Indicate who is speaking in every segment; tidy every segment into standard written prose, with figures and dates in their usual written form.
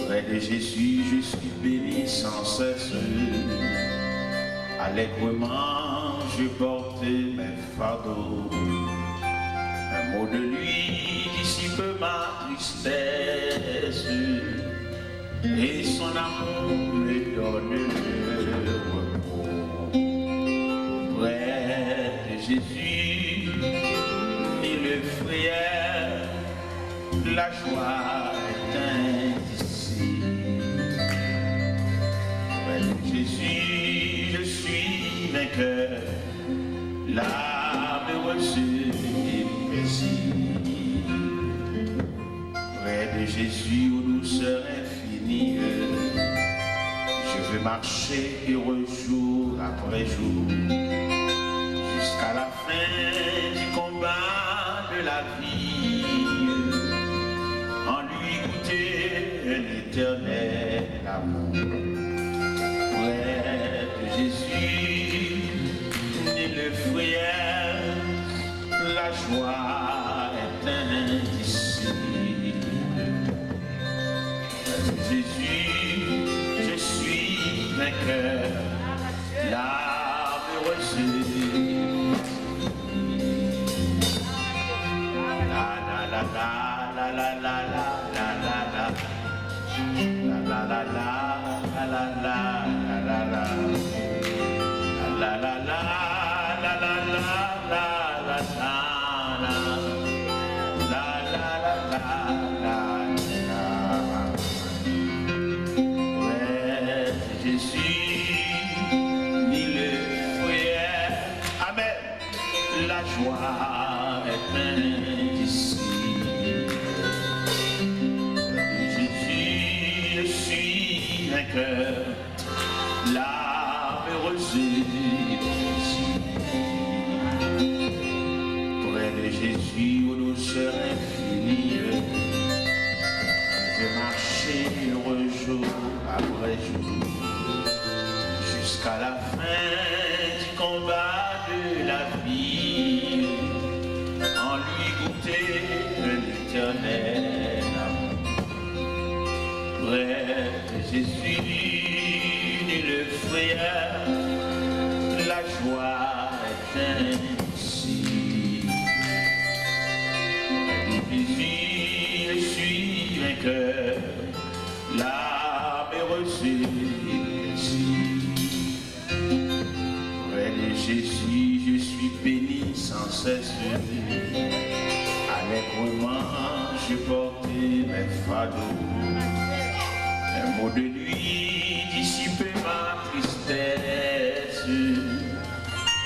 Speaker 1: Près de Jésus, je suis béni sans cesse. Allègrement, je portais mes fardeaux. Un mot de lui dissipe ma tristesse. Et son amour me donne le repos. Près de Jésus, ni le frère, la joie est indicible. Près de Jésus, je suis vainqueur, l'âme heureuse et paisible. Près de Jésus, aux douceurs infinies, je veux marcher heureux jour après jour, jusqu'à la fin du combat de la vie, en lui goûter un éternel amour. Près de Jésus, ni le frère, la joie est indicible. Près de Jésus, je suis vainqueur, l'âme heureuse. La la la la la la la la la la la la la la la la la. La la la la la la la la la. Ouais, Jésus, ni le frère, amen. La joie est indicible. Jésus, je suis vainqueur, l'âme heureuse. Près de Jésus, aux douceurs infinies, je vais marcher heureux jour après jour, jusqu'à la fin du combat de la vie, en lui goûter l'éternel amour. Près de Jésus, ni le frère, la joie est indicible. Près de Jésus, je suis vainqueur, l'âme heureuse et paisible. Près de Jésus, je suis béni sans cesse. Allègrement, je portais mes fardeaux. Un mot de lui dissipe ma tristesse,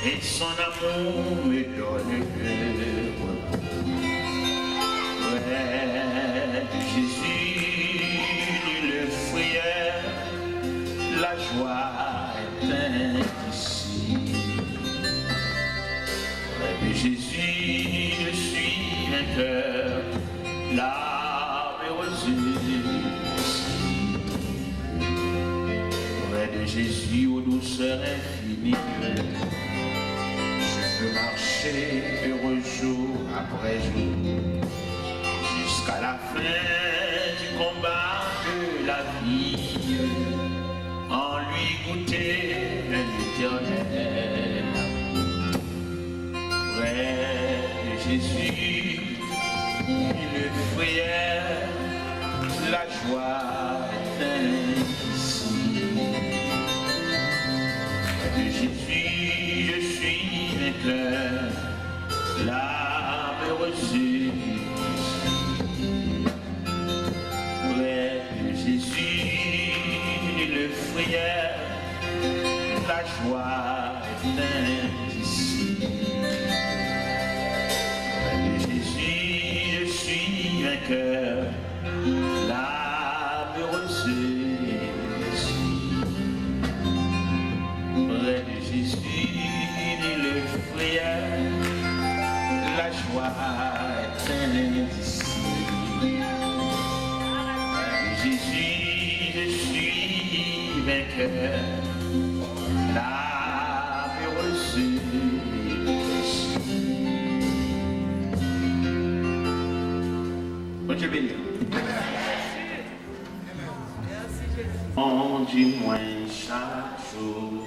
Speaker 1: et son amour me donne le repos. Près de Jésus, le frère, la joie est indicible. Près de Jésus, je suis vainqueur, l'âme heureuse. Près de Jésus, aux douceurs infinies, je peux marcher heureux jour après jour, jusqu'à la fin du combat de la vie, en lui goûter l'éternel amour. Près de Jésus, le frère, la joie est indicible. Près de Jésus, je suis vainqueur, l'âme heureuse. Près de Jésus, le frère, la joie est indicible. Près de Jésus, je suis vainqueur, l'âme heureuse. Près de Jésus, le frère, la joie est indicible. Jésus, je suis vainqueur, l'âme heureuse. Bon Dieu béni. On dit moins chaque jour.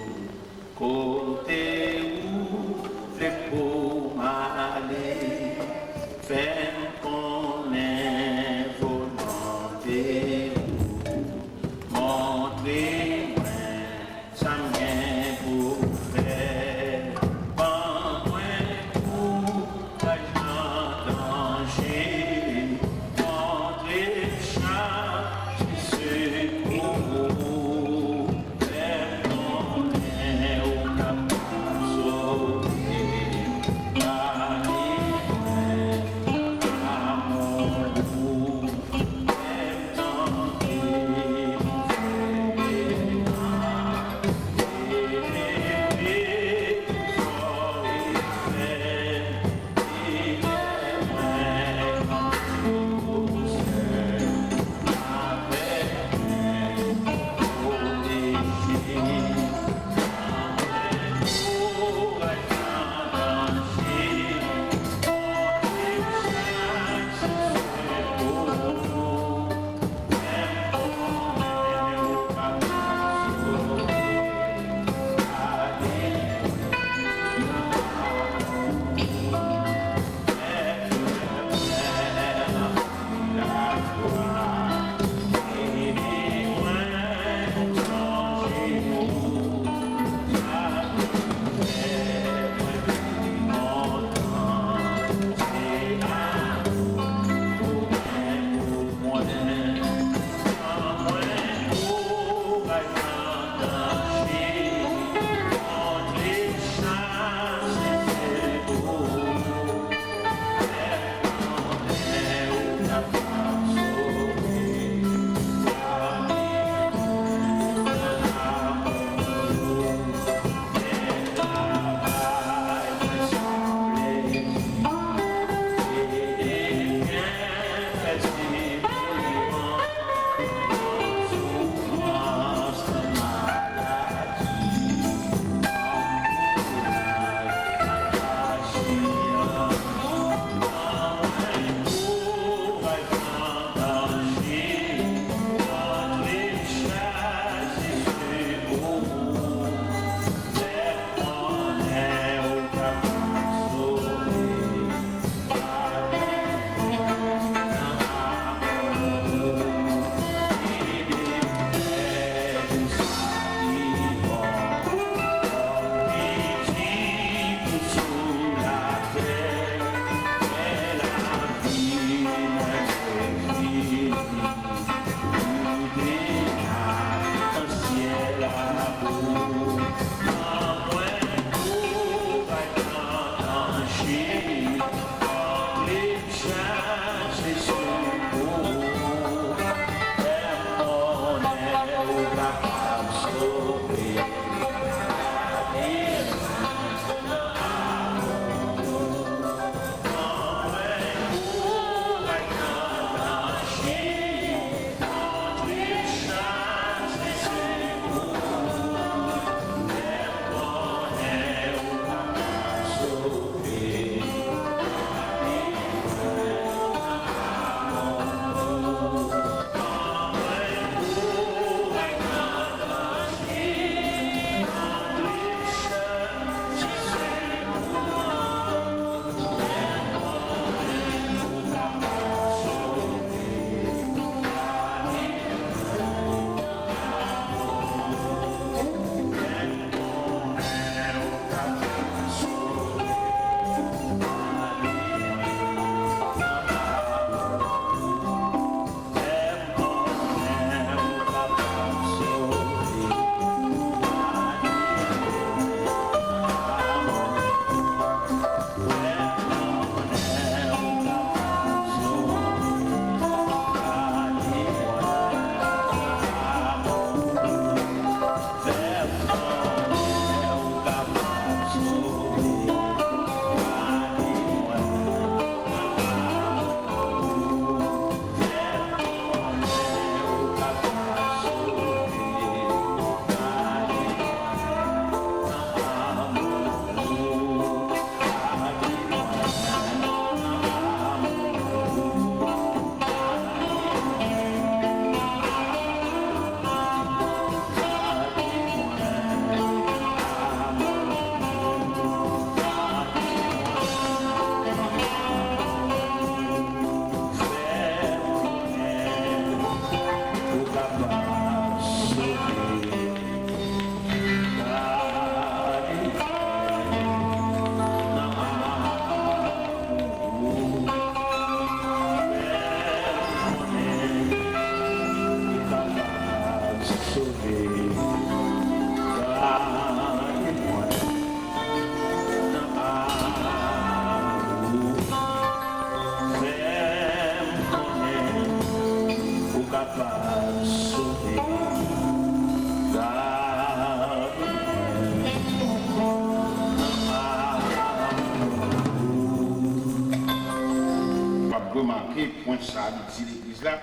Speaker 1: marqué point ça, dit l'église là.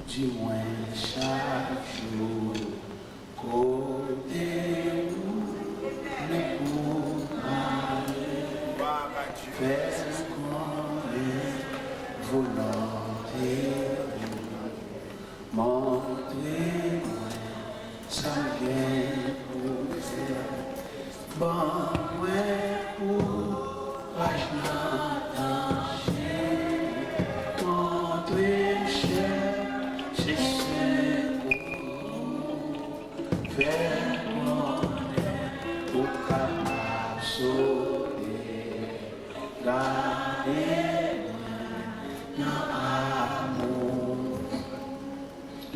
Speaker 2: Dis-moi chaque jour, côté où les coups fais qu'on est volonté, montrez-moi ça vient pour faire. Bon, ouais, pour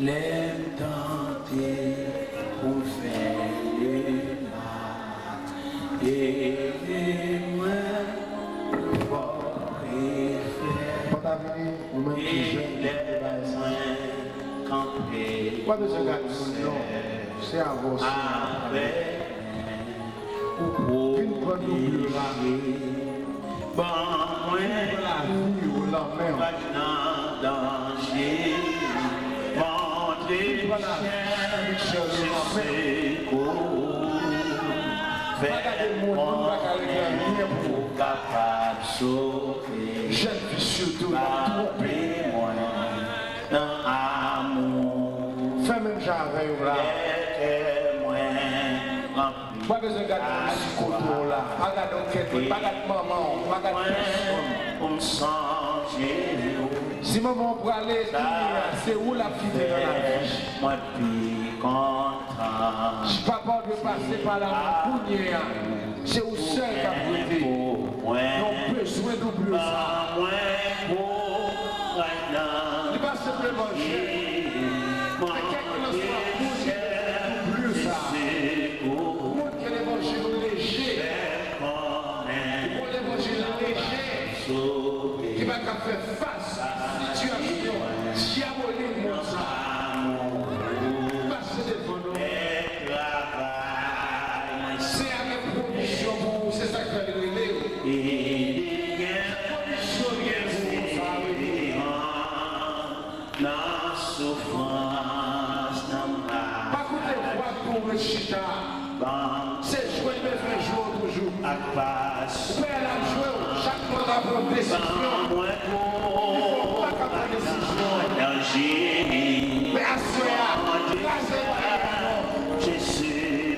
Speaker 2: l'aime tenter pour faire le mal et moi pour faire et laisse-moi camper
Speaker 3: Pas de ce gars, non, c'est avancé. Une bonne double là.
Speaker 2: Bon, moi, pas de danger. Montrer pour capable de sauver.
Speaker 3: J'aime surtout
Speaker 2: moi dans amour.
Speaker 3: fais même j'avais là. Pas besoin de garder ce côté là. Pas de maman, pas de personne. Si maman pour aller, c'est où la fille dans la vie?
Speaker 2: Moi, puis content.
Speaker 3: Si papa veut passer par la poussière, c'est au seul qui a prêté. Non, besoin de plus ça. Il va simplement manger. Mais quelqu'un ne soit plus ça. Moi, qui est l'évangile léger. Pour l'évangile léger. Qui va faire face à la situation diabolique comme ça. Passer devant nous. C'est à mes conditions pour vous, c'est ça que je vais révéler. Chita, c'est jouer mes frères jouer toujours. Vous pouvez aller jouer chaque fois dans votre décision. Il ne faut pas qu'à prendre décision. Mais assoyez, cassez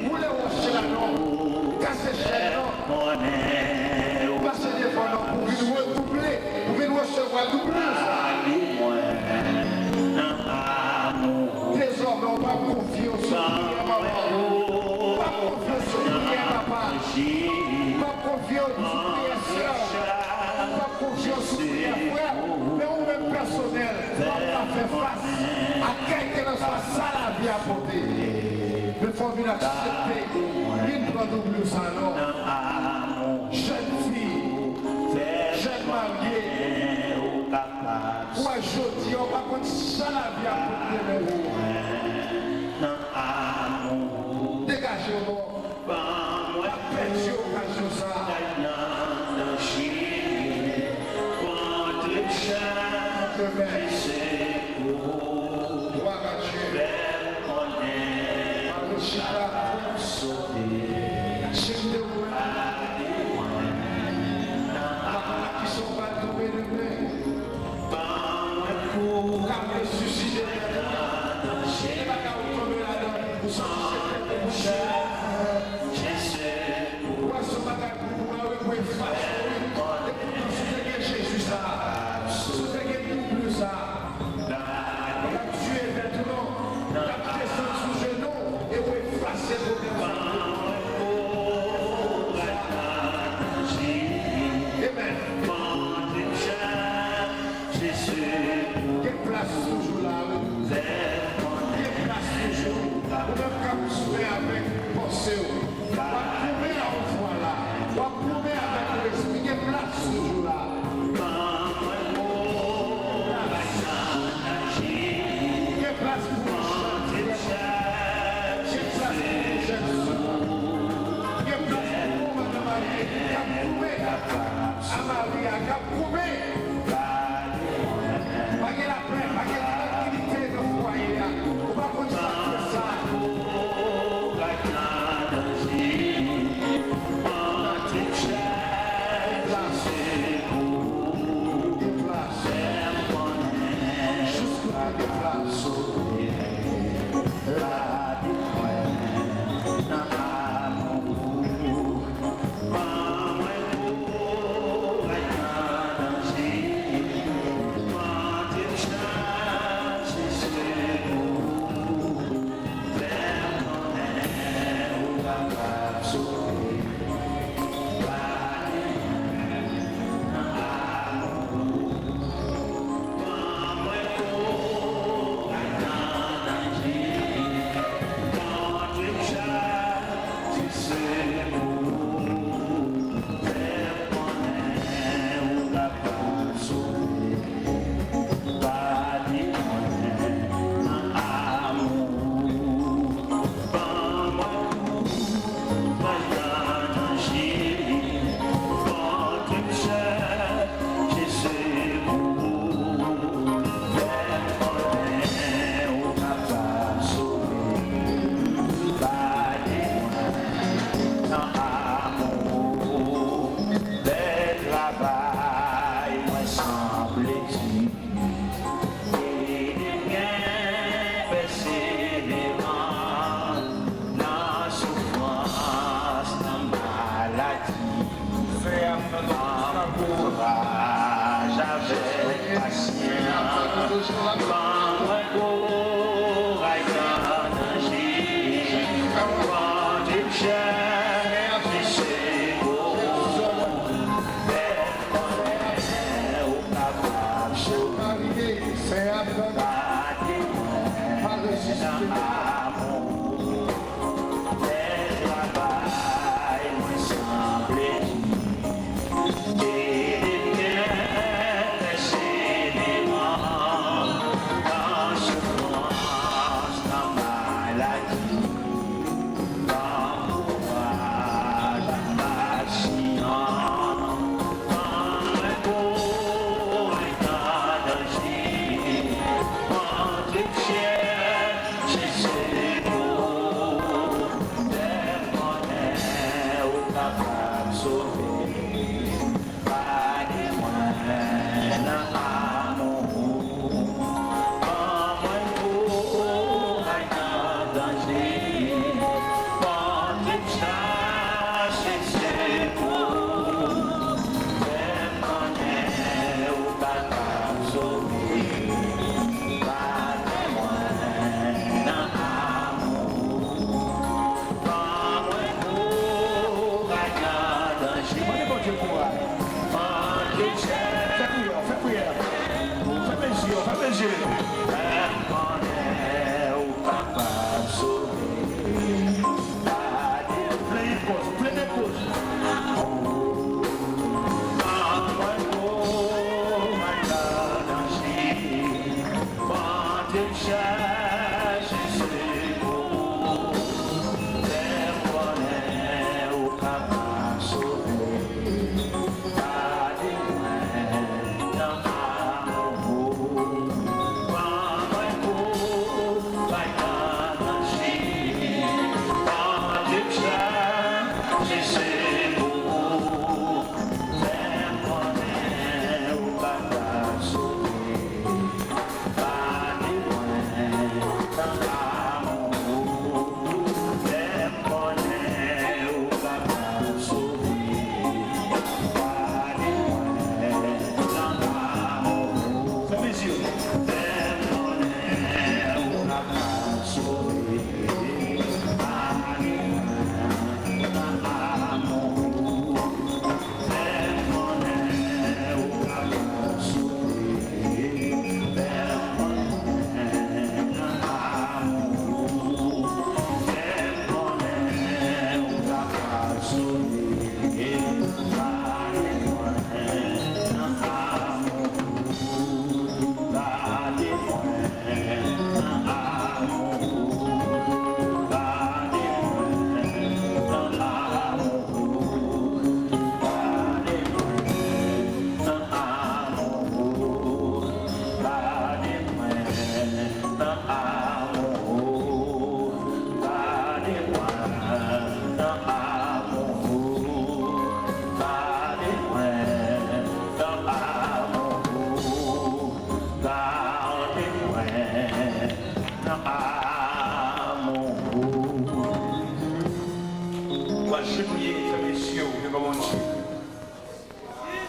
Speaker 3: vous voulez washer la non, cassez chez non. Passez des fois non pour venir redoubler, pour venir recevoir doubler. Désormais, on va confier au Seigneur. Pas confiance aux frères, pas confiance aux frères, mais au même personnel, on va faire face à quelqu'un dans sa salle à vie à porter. Mais il faut venir accepter, il prend double ça non. Jeune fille, jeune mariée, ou à jeudi, on va prendre ça la vie à porter. Dégagez-moi. Perdu occasion ça. Gloire à Dieu. Qui sont pas tombés de main. Pour ressusciter. Les bagages tombés là-dedans. Vous sentez cette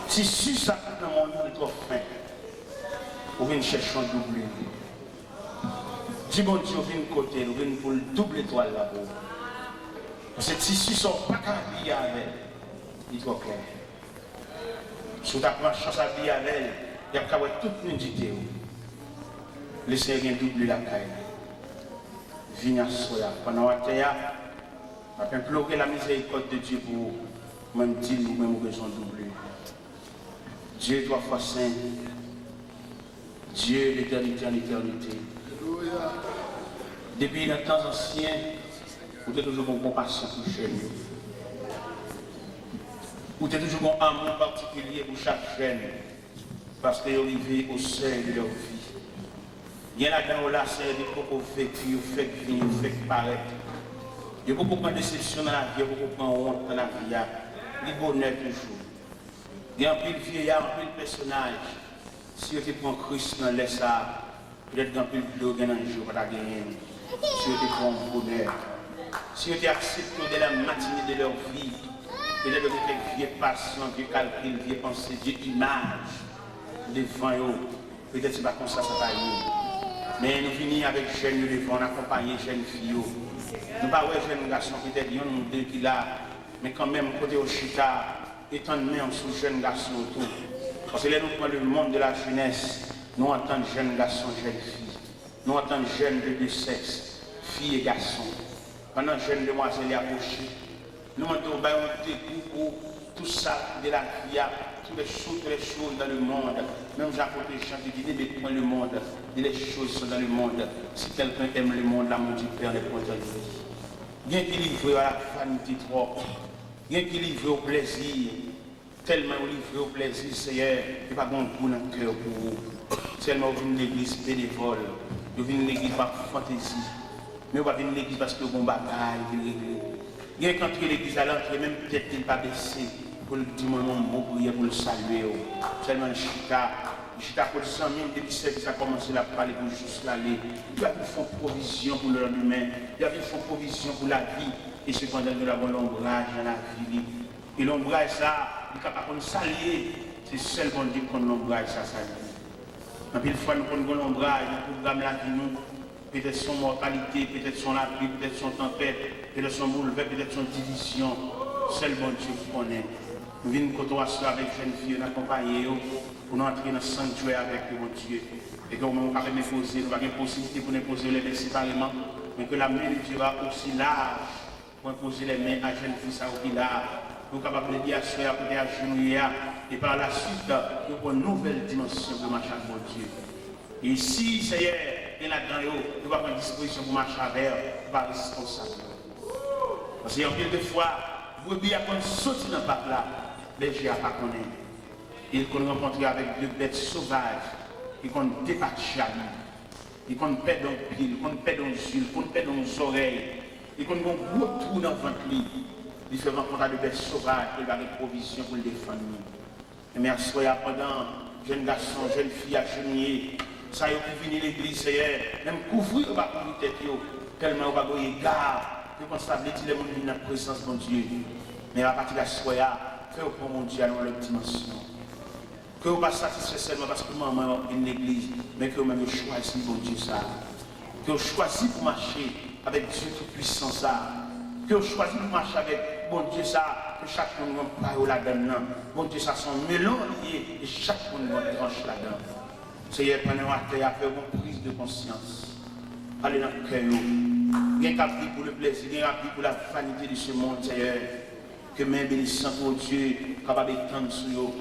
Speaker 1: Si ça dans mon monde est trop fin, on vient chercher un double. Dis bon Dieu, on vient côté, on vient pour le double étoile là-bas. Parce que si sont pas qu'à habiller avec, il est trop clair. Si tu as pas chance à habiller avec, il y a qu'à voir toute nudité. Laissez un double la caille. Viens à soi pendant la terre, implorer la miséricorde de Dieu pour même dire ou même besoin double. Dieu est trois fois saint. Dieu l'éternité en éternité. Depuis les temps anciens, vous êtes toujours en compassion pour chaîne. Vous êtes toujours un amour particulier pour chaque chaîne. Parce qu'ils arrivent au seuil de leur vie. Il y en a dans la scène des propos vécus, vous faites vivre, vous faites paraître. Il y a beaucoup de déception dans la vie, il y a beaucoup de honte dans la vie. Il y a du bonheur toujours. Il y a un peu de vieillard, un peu de personnage. Si vous prenez Christ dans l'air, ça, peut-être un peu de l'eau dans le jour, pas gagner. Si vous prenez bonheur. Si vous acceptez de la matinée de leur vie, peut-être que vous vieux patient, vieux calcul, vieux pensée, vieux image devant eux. Peut-être c'est pas comme ça va aller. Mais nous venons avec jeunes devant, on accompagne les jeunes filles. Nous pas ouais jeunes garçons peut-être il y en a deux qui là, mais quand même côté au chita, étant donné en sous jeunes garçons autour. Parce que là nous prenons le monde de la jeunesse, nous entendons jeunes garçons, jeunes filles. Nous entendons jeunes de deux sexes, filles et garçons. Pendant jeunes demoiselles approchées, nous entendons pour tout ça de la vie, toutes les choses dans le monde. Même j'apporte les chants qui disent mais le monde, et les choses sont dans le monde. Si quelqu'un aime le monde, l'amour du Père est content de lui. Bien qu'il livre à la vanité trop, bien qu'il livre au plaisir, tellement livré au plaisir, Seigneur, il n'y a pas bon goût dans le cœur pour vous. Seulement vous venez l'église bénévole, vous venez l'église par fantaisie, mais vous venez venir l'église parce que vous avez un bagaille. Il y a quand l'église à l'entrée, même peut-être qu'il pas baissé pour le dire mon nom, pour prier, pour le saluer. Seulement le chita pour le 100 000 depuis service a commencé à parler pour juste l'aller. Il y a une provision pour le lendemain, il y a une provision pour la vie, et cependant nous avons l'ombrage dans la vie. Et l'ombrage ça, il est capable de s'allier, c'est seulement Dieu qu'on l'ombrage ça s'allie. Et puis une fois nous prenons l'ombrage, nous programme la vie nous. Peut-être son mortalité, peut-être son appui, peut-être son tempête, peut-être son bouleversement, peut-être son division. Seulement Dieu connaît. Nous venons côtoyer avec jeunes filles, nous accompagner pour nous entrer dans le sanctuaire avec mon Dieu. Et que nous ne pouvons pas nous poser, nous n'avons pas de possibilité pour nous poser les mains séparément, mais que la main de Dieu va aussi large pour poser les mains à jeunes filles, ça aussi large. Nous sommes capables de dire à soi, à genouiller, et par la suite, nous avons une nouvelle dimension de marcher avec mon Dieu. Et si, Seigneur, et là-dedans, nous avons une disposition pour marcher avec, pas responsable. Parce qu'il y a quelques fois, vous pouvez bien sortir dans le parc là, les gens ne pas connaître. Ils qu'on rencontre avec deux bêtes sauvages, qui qu'on dépache à lui, ils qu'on pète dans le pied, ils qu'on pète dans les yeux, ils qu'on pète dans les oreilles, ils qu'on a un gros trou dans le ventre. Ils se rencontrent avec des bêtes sauvages, qui ont des provisions pour le défendre. Et merci pendant jeunes garçons, jeunes filles à genouiller. Ça y est, vous venez l'église, Seigneur, même couvrir, on va couvrir tête, tellement on va gagner garde, que quand ça veut dire les gens viennent dans la présence de mon Dieu. Mais à partir de ce soir, faites pour mon Dieu à leur dimension. Que vous ne pas satisfait seulement parce que maman est une église, mais que vous-même choisissez mon Dieu ça. Que vous choisissez pour marcher avec Dieu tout-puissant ça. Que vous choisissez pour marcher avec mon Dieu ça, que chaque monde va là-dedans. Mon Dieu ça, sont mélange liés et chaque monde va trancher là-dedans. Seigneur, pendant la terre, faire une prise de conscience. Allez dans le cœur. Il y a un vie pour le plaisir, il y a un vie pour la vanité de ce monde, Seigneur. Que même bénissant pour Dieu, capable d'étendre sur eux.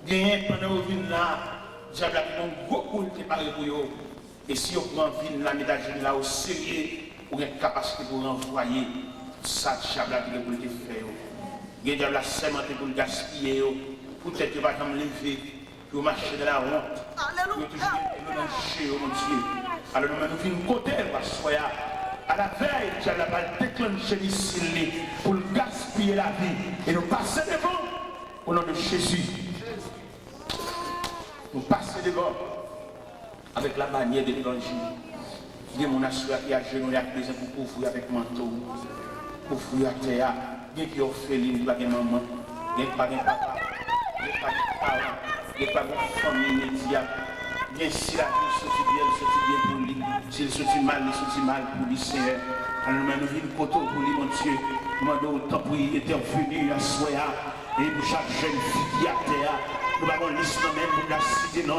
Speaker 1: Il y a pendant que vous venez là, diable a fait un gros coup qui parle pour eux. Et si vous prenez une là, mettez là au sérieux, vous avez une capacité pour renvoyer ça, diable a pour le faire. Il y a diable a sémenté pour le gaspiller, pour peut-être que vous ne lever. Vous marchez de la honte, vous toujours dans le chez mon Dieu. Alors nous venons côté, à la veille, tu as la balle déclenchée ici pour gaspiller la vie. Et nous passons devant au nom de Jésus. Nous passons devant avec la bannière de l'évangile. Il y a mon assuré qui a genoux à présent pour couvrir avec manteau, couvrir à terre. Bien qu'il y ait orpheline, il n'y a pas de maman, il n'y a pas de papa, il n'y a pas de parents. Il n'y a pas de famille immédiate. Bien si la vie sortit bien pour lui. S'il sortit mal, il sortit mal pour lui, Seigneur. Alors nous venons côté pour lui, mon Dieu. Nous demandons autant pour y intervenir à soi. Et pour chaque jeune fille qui a terre. Nous avons liste même pour la cité non,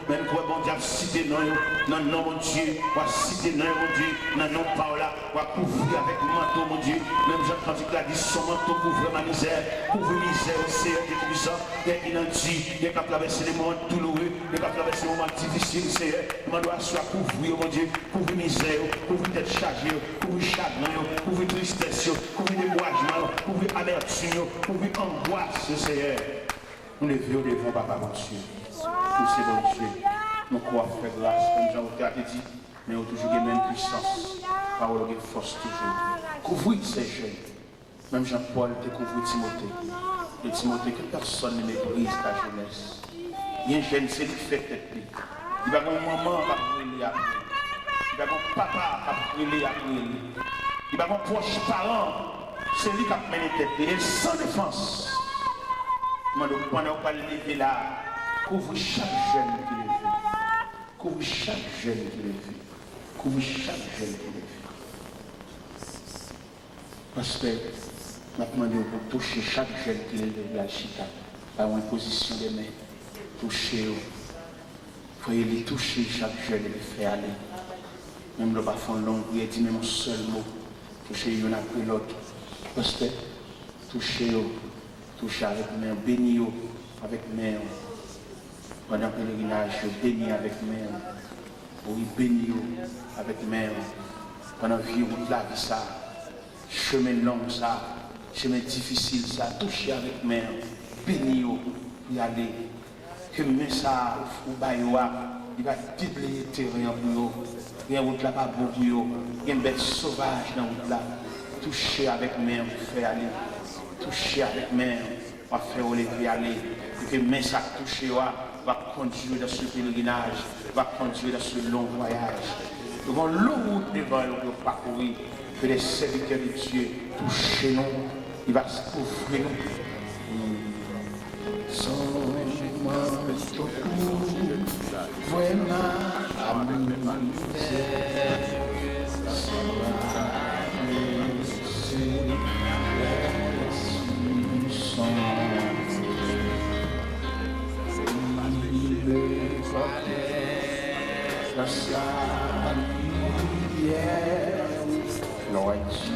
Speaker 1: même pour bon Dieu cité non, non non mon Dieu, pour cité non mon Dieu, non non Paola, pour couvrir avec manteau mon Dieu, même Jean-Claude a dit son manteau couvre ma misère, couvre misère au Seigneur de puissant, il a dit, il est capable de traverser les moments douloureux, il est capable de traverser les moments difficiles, Seigneur, il doit soit couvrir mon Dieu, couvrir misère, couvrir tête chargée, couvrir chagrin, couvrir tristesse, couvrir découragement, couvrir amertume, couvrir angoisse, Seigneur. Nous levons devant Papa mon Dieu. Nous c'est bon Dieu. Nous croyons faire grâce, comme Jean a dit, mais nous toujours la même puissance. Parole de force toujours. Couvrir ces jeunes. Même Jean-Paul te couvre Timothée. Et Timothée, que personne ne méprise ta jeunesse. Il y a un jeune, c'est lui qui fait tête. Il va avoir un maman qui va brûler après. Il va avoir un papa qui va brûler après. Il va avoir un proche parent. C'est lui qui a mené tête. Il est sans défense. Pendant qu'on va lever là, couvre chaque jeune qui lève.
Speaker 2: Couvre chaque jeune qui le vit. Couvre chaque jeune qui le vit. Parce que maintenant, pour toucher chaque jeune qui est là, chita, par une position de main, toucher, il faut les toucher chaque jeune et le faire aller. Même le parfum long, il dit même un seul mot, toucher l'un après l'autre. Parce que toucher avec main, béni avec main. Pendant le pèlerinage, béni avec main. Oui, béni avec main. Pendant la vie, la vie, ça, chemin long, ça, chemin difficile, ça, toucher avec main. Béni y aller. Que mais ça, ou baïwa, il va déblayer le terrain pour eux. Il y a une route là pas bon pour eux. Il y a une bête sauvage dans la route là. Toucher avec main, faire aller. Toucher avec main, va faire lever aller. Et que mais ça toucher va conduire dans ce pèlerinage, va conduire dans ce long voyage. Nous avons longue route devant nous pour parcourir. Que les serviteurs de Dieu touchent nous, il va ouvrir nous. Lord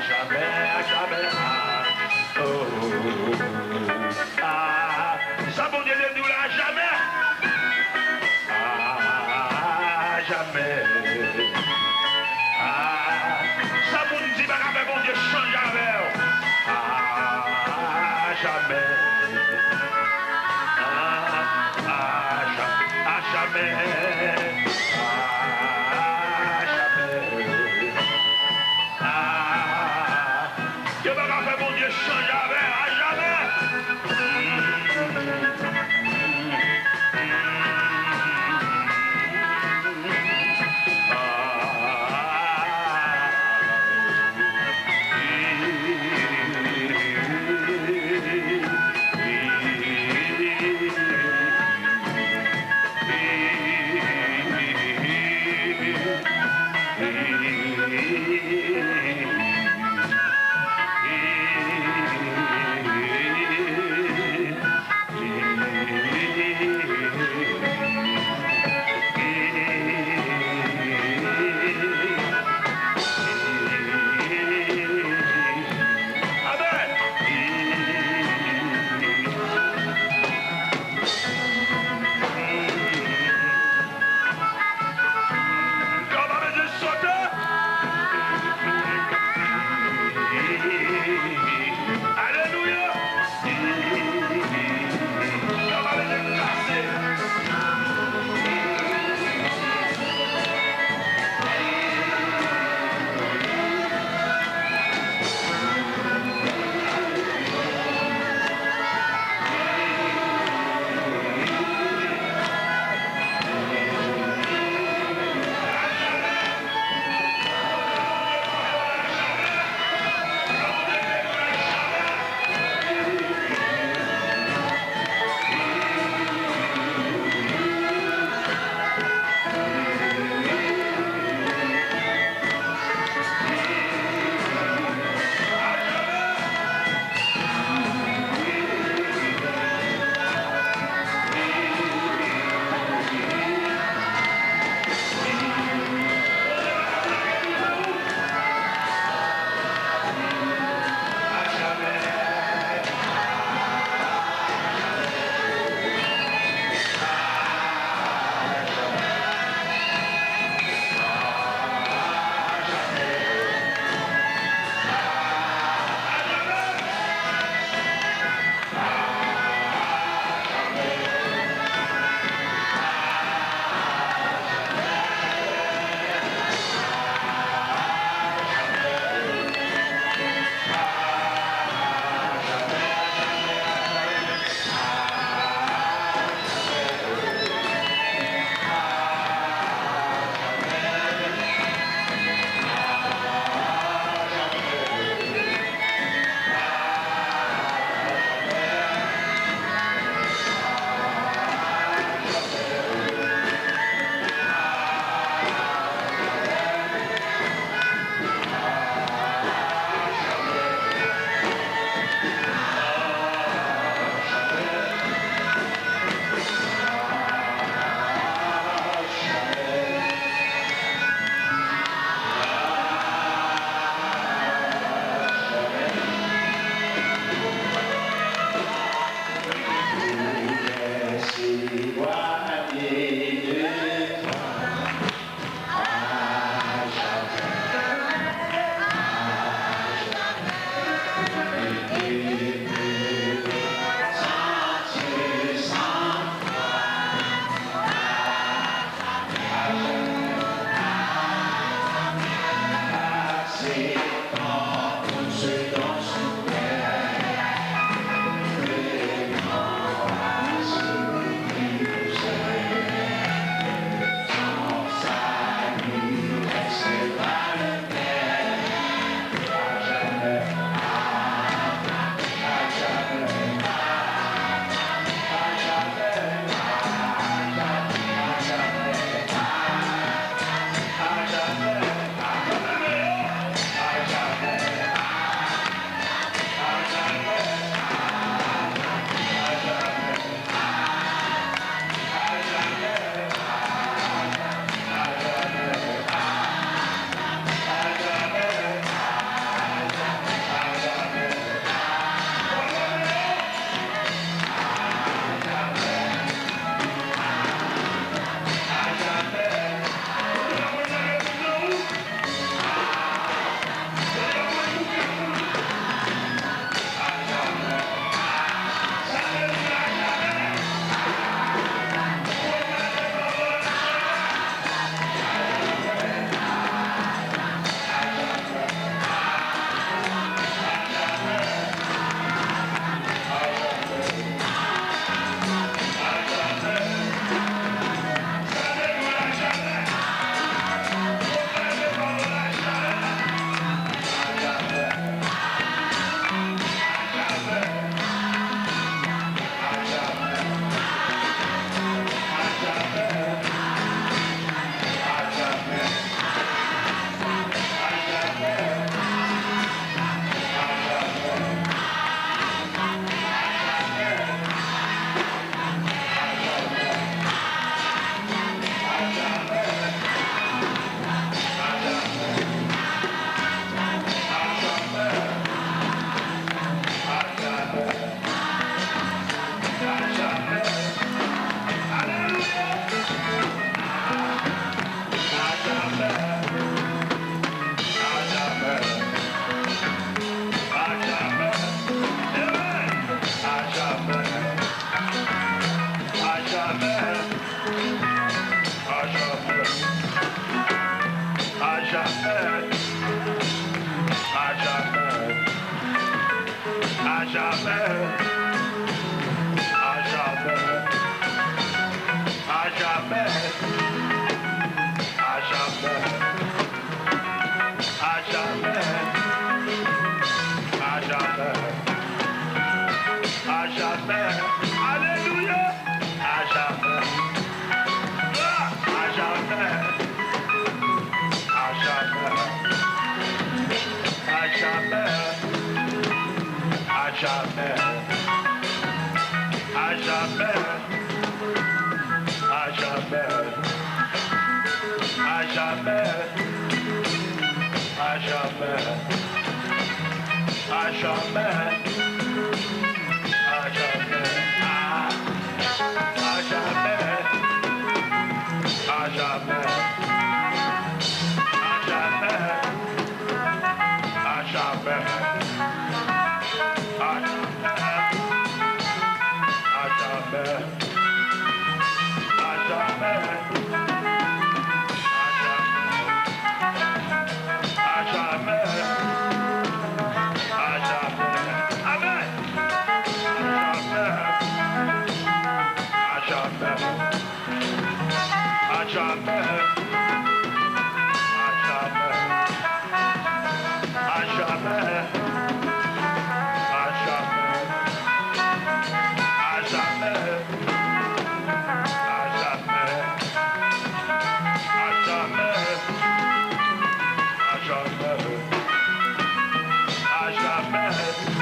Speaker 1: jamais. jamais, à jamais, à jamais, à jamais, à jamais, à jamais, à jamais, à jamais, à jamais, alléluia, à jamais, à jamais, à jamais, à jamais, à jamais, à jamais, à jamais, à jamais, à jamais, à jamais, à jamais, à jamais,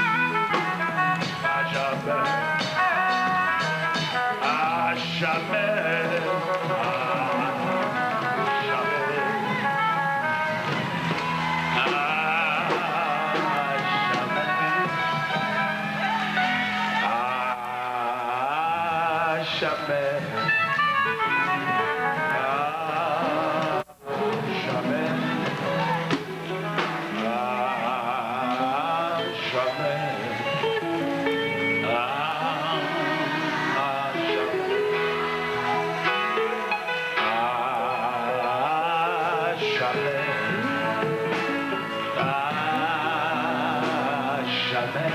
Speaker 1: à jamais, à jamais,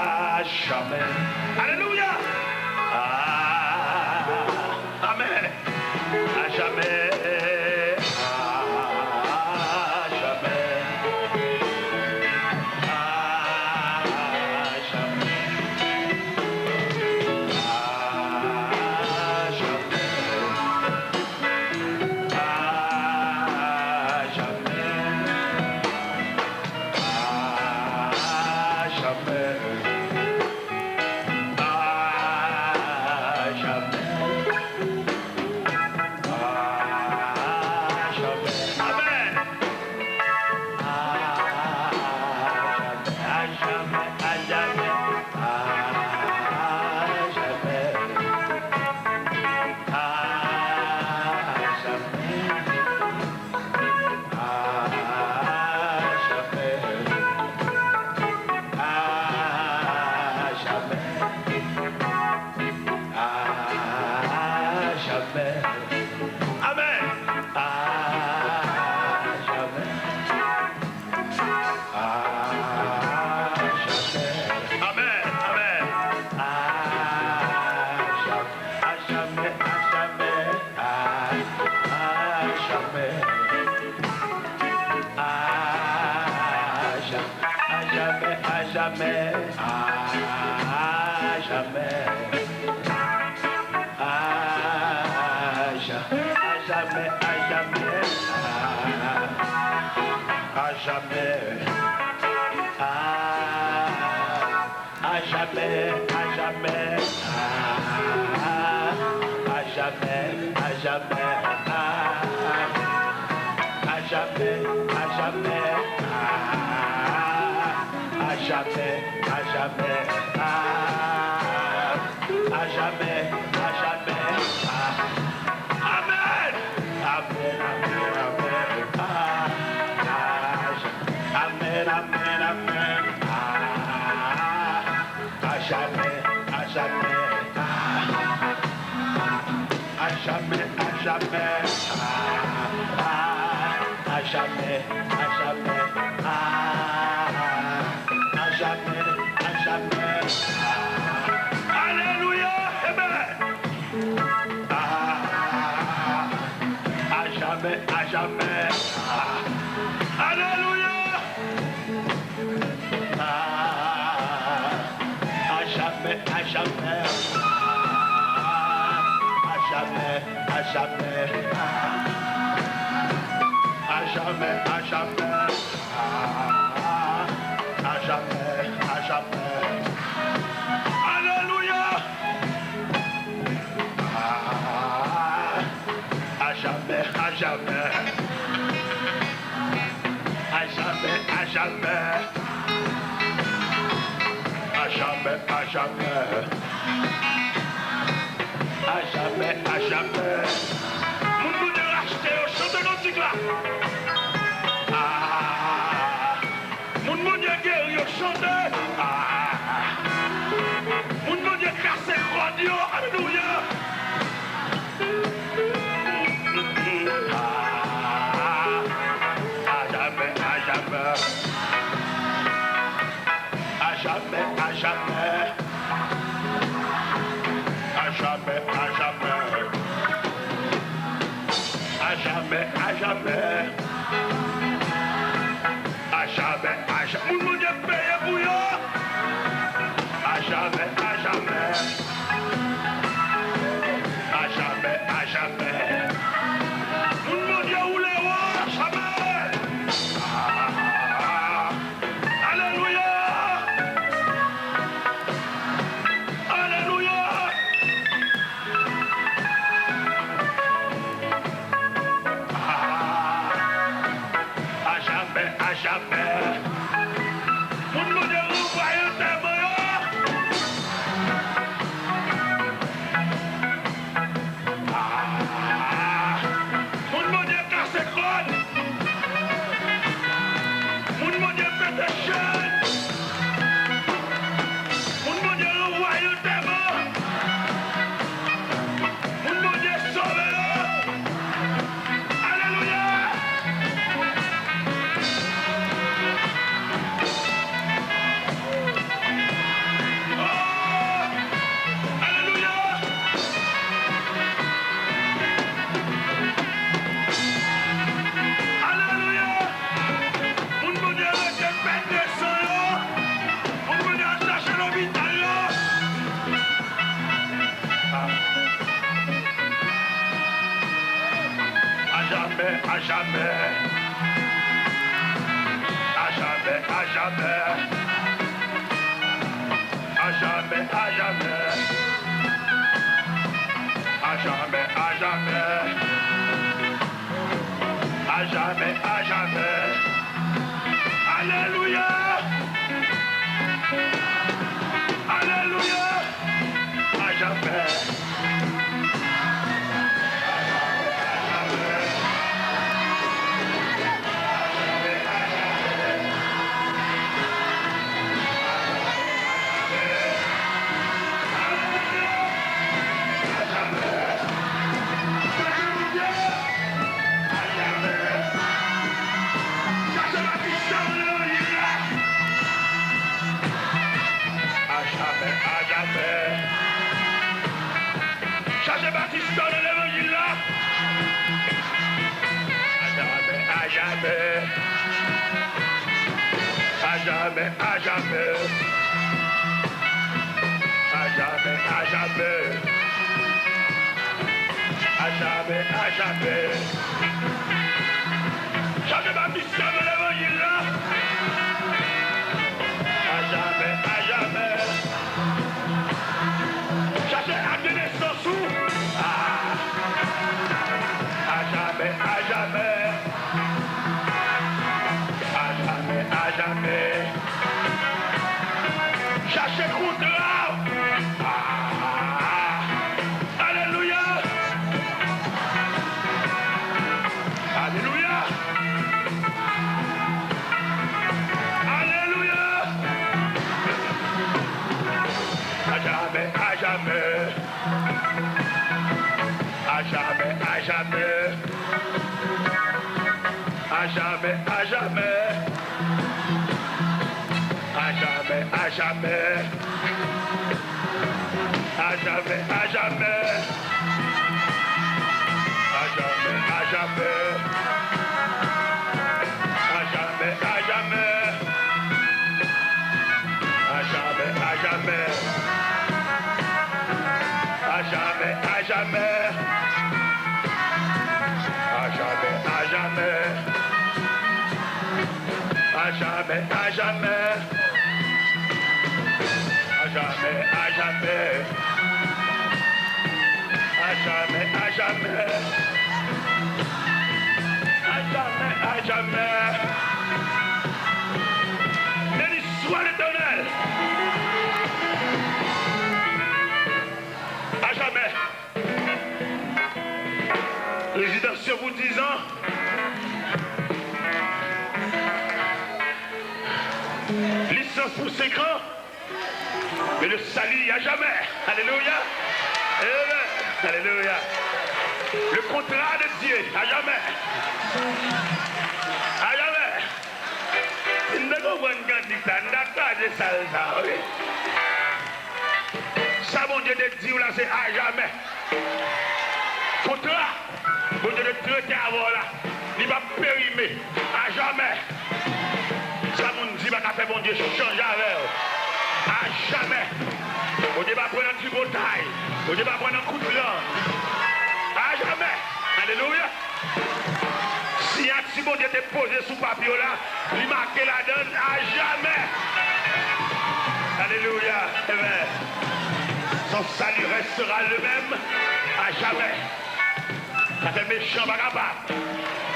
Speaker 1: à jamais, Alléluia. Amen. À jamais. À jamais. À jamais. Jamais. à jamais, à jamais, à jamais, à jamais, à jamais. Alléluia, amen. À jamais, à jamais. Alléluia. À jamais, à jamais. À jamais, à jamais. À jamais, à jamais. À jamais, à jamais. Alléluia. À jamais, à jamais. À jamais, à jamais. À jamais, à jamais. À jamais, à jamais. Mon monde est racheté au chant de notre là. Mon monde est guéri au chant de. Mon monde est cassé radio. Alléluia. À jamais, à jamais. À jamais, à jamais. À jamais, à jamais. À jamais, à jamais. À jamais, à jamais. Tout le monde est payé pour eux. À jamais, à jamais. À jamais, à jamais. Tout le monde est où les rois? Jamais. Alléluia. Alléluia. À jamais, à jamais. Tout le monde est renvoyé au témoin. Tout le monde est cassé crâne. Tout le monde est pété chaîne. Tout le monde est renvoyé au témoin. Tout le monde est sauvé. Alléluia. Alléluia. Alléluia. Tout le monde est arrêté de péter son lot. Tout le monde est attaché à l'hôpital là. À jamais, à jamais. À jamais, à jamais. À jamais, à jamais. À jamais, à jamais. À jamais, à jamais. Alléluia. Alléluia. À jamais. Cherchez Baptiste dans l'évangile là. À jamais. À jamais, à jamais. À jamais, à jamais. À jamais, à jamais. Cherchez Baptiste dans l'évangile là. À jamais, à jamais. Cherchez à donner son sou. À jamais, à jamais. À jamais, à jamais. Cherchez contrat. Alléluia. Alléluia. à jamais. À jamais, à jamais. À jamais, à jamais. À jamais, à jamais. À jamais, à jamais. À jamais, à jamais. À jamais, à jamais. À jamais, à jamais. À jamais, à jamais. À jamais, à jamais. À jamais, à jamais. À jamais, à jamais. À jamais, à jamais. Béni soit l'Éternel. À jamais. Résidence sur vous 10 ans. Licence pour 5 ans. Mais le salut à jamais. Alléluia. Amen. Alléluia. Le contrat de Dieu à jamais. À jamais. Il ne comprend pas ça. Ça, mon Dieu de Dieu, là, c'est à jamais. Contrat. Mon Dieu de traiter avant là. Il va périmer. À jamais. Ça, mon Dieu, va faire mon Dieu changer avec. À jamais. Mon Dieu va prendre un petit bataille. Mon Dieu va prendre un coup de langue. À jamais. Alléluia. Si un petit bon Dieu était posé sous papier là, il marquait la donne à jamais. Alléluia. Amen. Son salut restera le même à jamais. Ça fait méchant vagabond.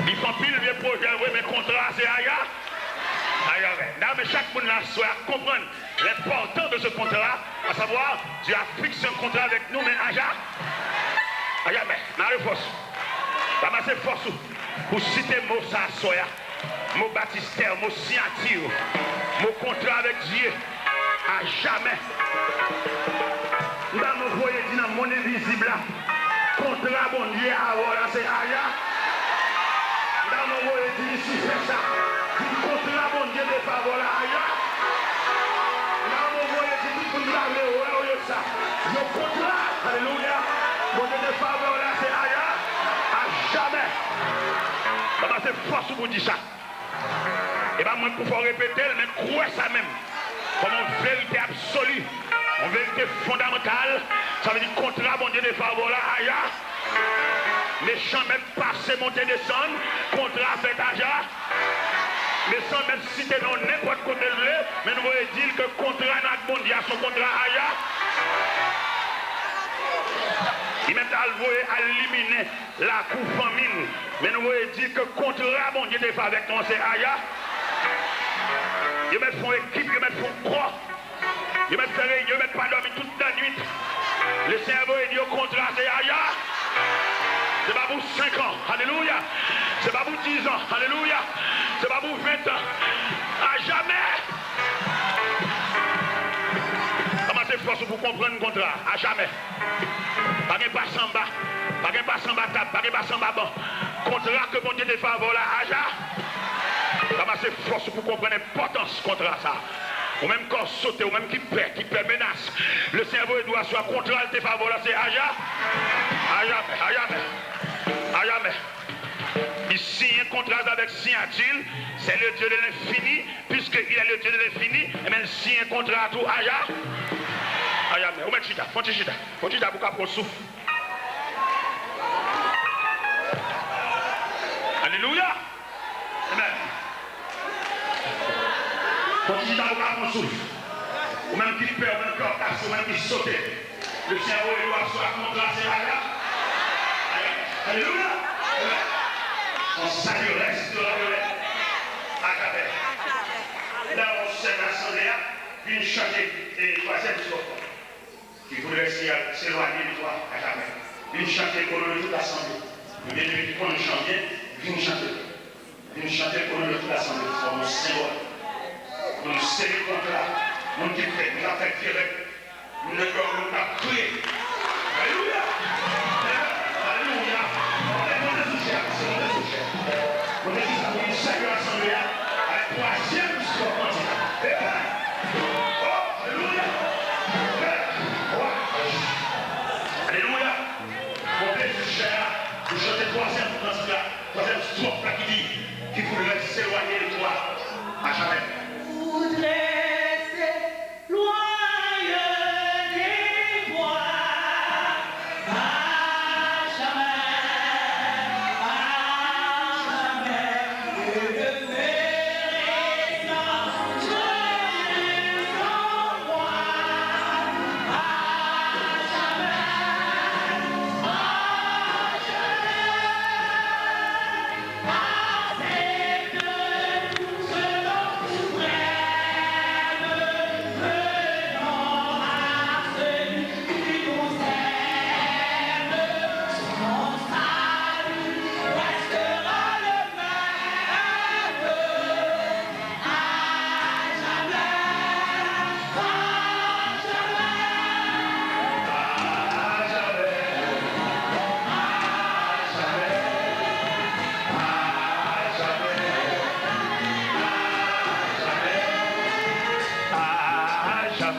Speaker 1: Ils font pile vieux projet, oui, mais contrat c'est ailleurs. Non, mais chaque monde là soit comprendre l'importance de ce contrat, à savoir, Dieu a fixé un contrat avec nous, mais à jamais. Marie force. Pas assez force pour citer mot ça, soya, mot baptistère, mot signature, mot contrat avec Dieu, à jamais. Nous allons voyer dans le monde invisible là, contrat bon Dieu à voilà, c'est ailleurs. Nous allons voyer ici, c'est ça. Contrat bon Dieu de faveur là ailleurs. Là on voit dit tout le monde là ça. Le contrat, alléluia. Bon Dieu de faveur là c'est ailleurs. À jamais. Comment c'est force pour dire ça. Et bien moi pour répéter mais croire ça même. Comme une vérité absolue, une vérité fondamentale, ça veut dire contrat bon Dieu de faveur là ailleurs. Méchant même passer monter descendre, contrat fait ailleurs. Mais sans même citer dans n'importe quoi de mais nous voulons dire que contrat notre monde, il y a son contrat ailleurs. Il met à éliminer la coupe famine. Mais nous voulons dire que contrat, mon Dieu, des fois avec nous, c'est ailleurs. Ils mettent son équipe, ils mettent son croix. Ils mettent faire réunion, ils mettent pas dormir toute la nuit. Le cerveau est dit au contrat, c'est ailleurs. C'est pas pour 5 ans, alléluia. C'est pas pour 10 ans, alléluia. C'est pas pour 20 ans. À jamais. Comment c'est force pour comprendre le contrat? À jamais. Pas de pas en bas. Pas de pas en bas table. Pas de pas en bas bon. Contrat que mon Dieu te favore là. À jamais. Comment c'est force pour comprendre l'importance contrat ça? Ou même quand sauter, ou même qui perd menace. Le cerveau doit soit contrat te favore là. C'est à jamais. À jamais. À jamais. À jamais. Il signe un contrat avec signature, c'est le Dieu de l'infini, puisqu'il est le Dieu de l'infini, et même il signe un contrat à tout, aïe, mais où met chita, faut chita pour qu'on souffle. Alléluia. Amen. Faut chita pour qu'on souffle. Ou même qui perd, ou même qui casse, ou même qui saute. Le cerveau doit soit contrat, c'est aïe. Alléluia. On salut restera à Capet. Là, on s'est l'assemblée, puis chanter les troisième soir. Qui voudrait s'éloigner de toi à Capet. Puis chanter pour toute l'assemblée. Mais depuis qu'on chante, viens chanter. Viens chanter pour toute l'assemblée. Pour nous Seigneur. Pour nous serrer contre là. Nous qui fait, nous avons fait direct. Nous avons crié. Alléluia. Alléluia.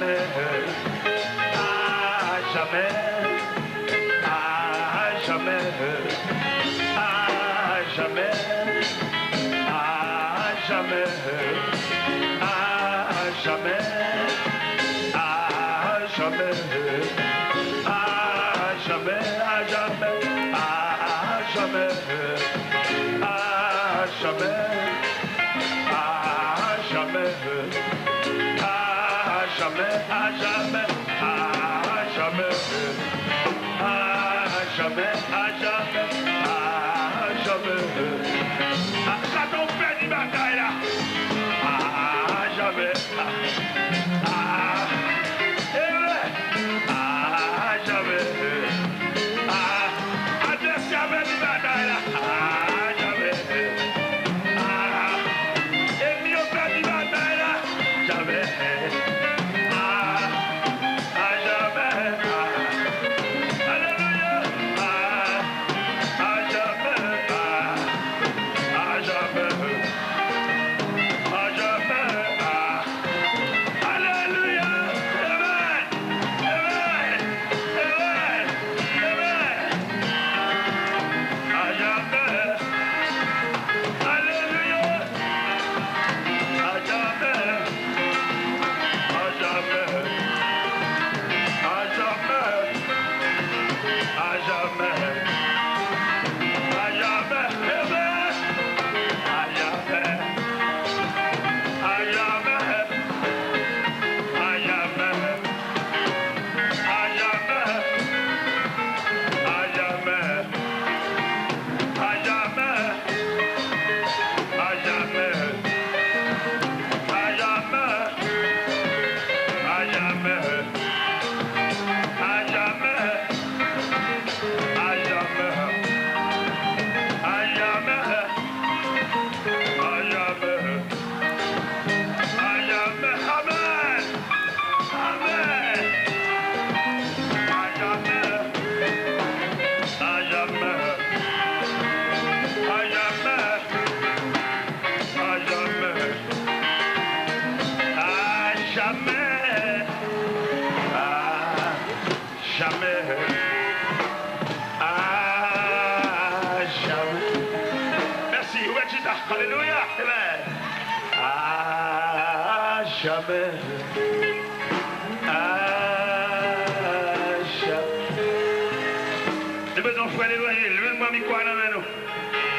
Speaker 1: jamais, à jamais, à jamais, à jamais, à jamais, à jamais, à jamais, à jamais, à jamais, à jamais, à jamais, à jamais, à jamais, à jamais, à jamais, à jamais, à jamais, à jamais. Ça t'en fait du bataille là. À jamais. À jamais. Adversaire fait du bataille là. À jamais. Ennemi au fait du bataille là. Jamais. Alléluia. Amen. À jamais. À jamais. Les besoins frères éloignés, levez-moi mi quoi dans nous.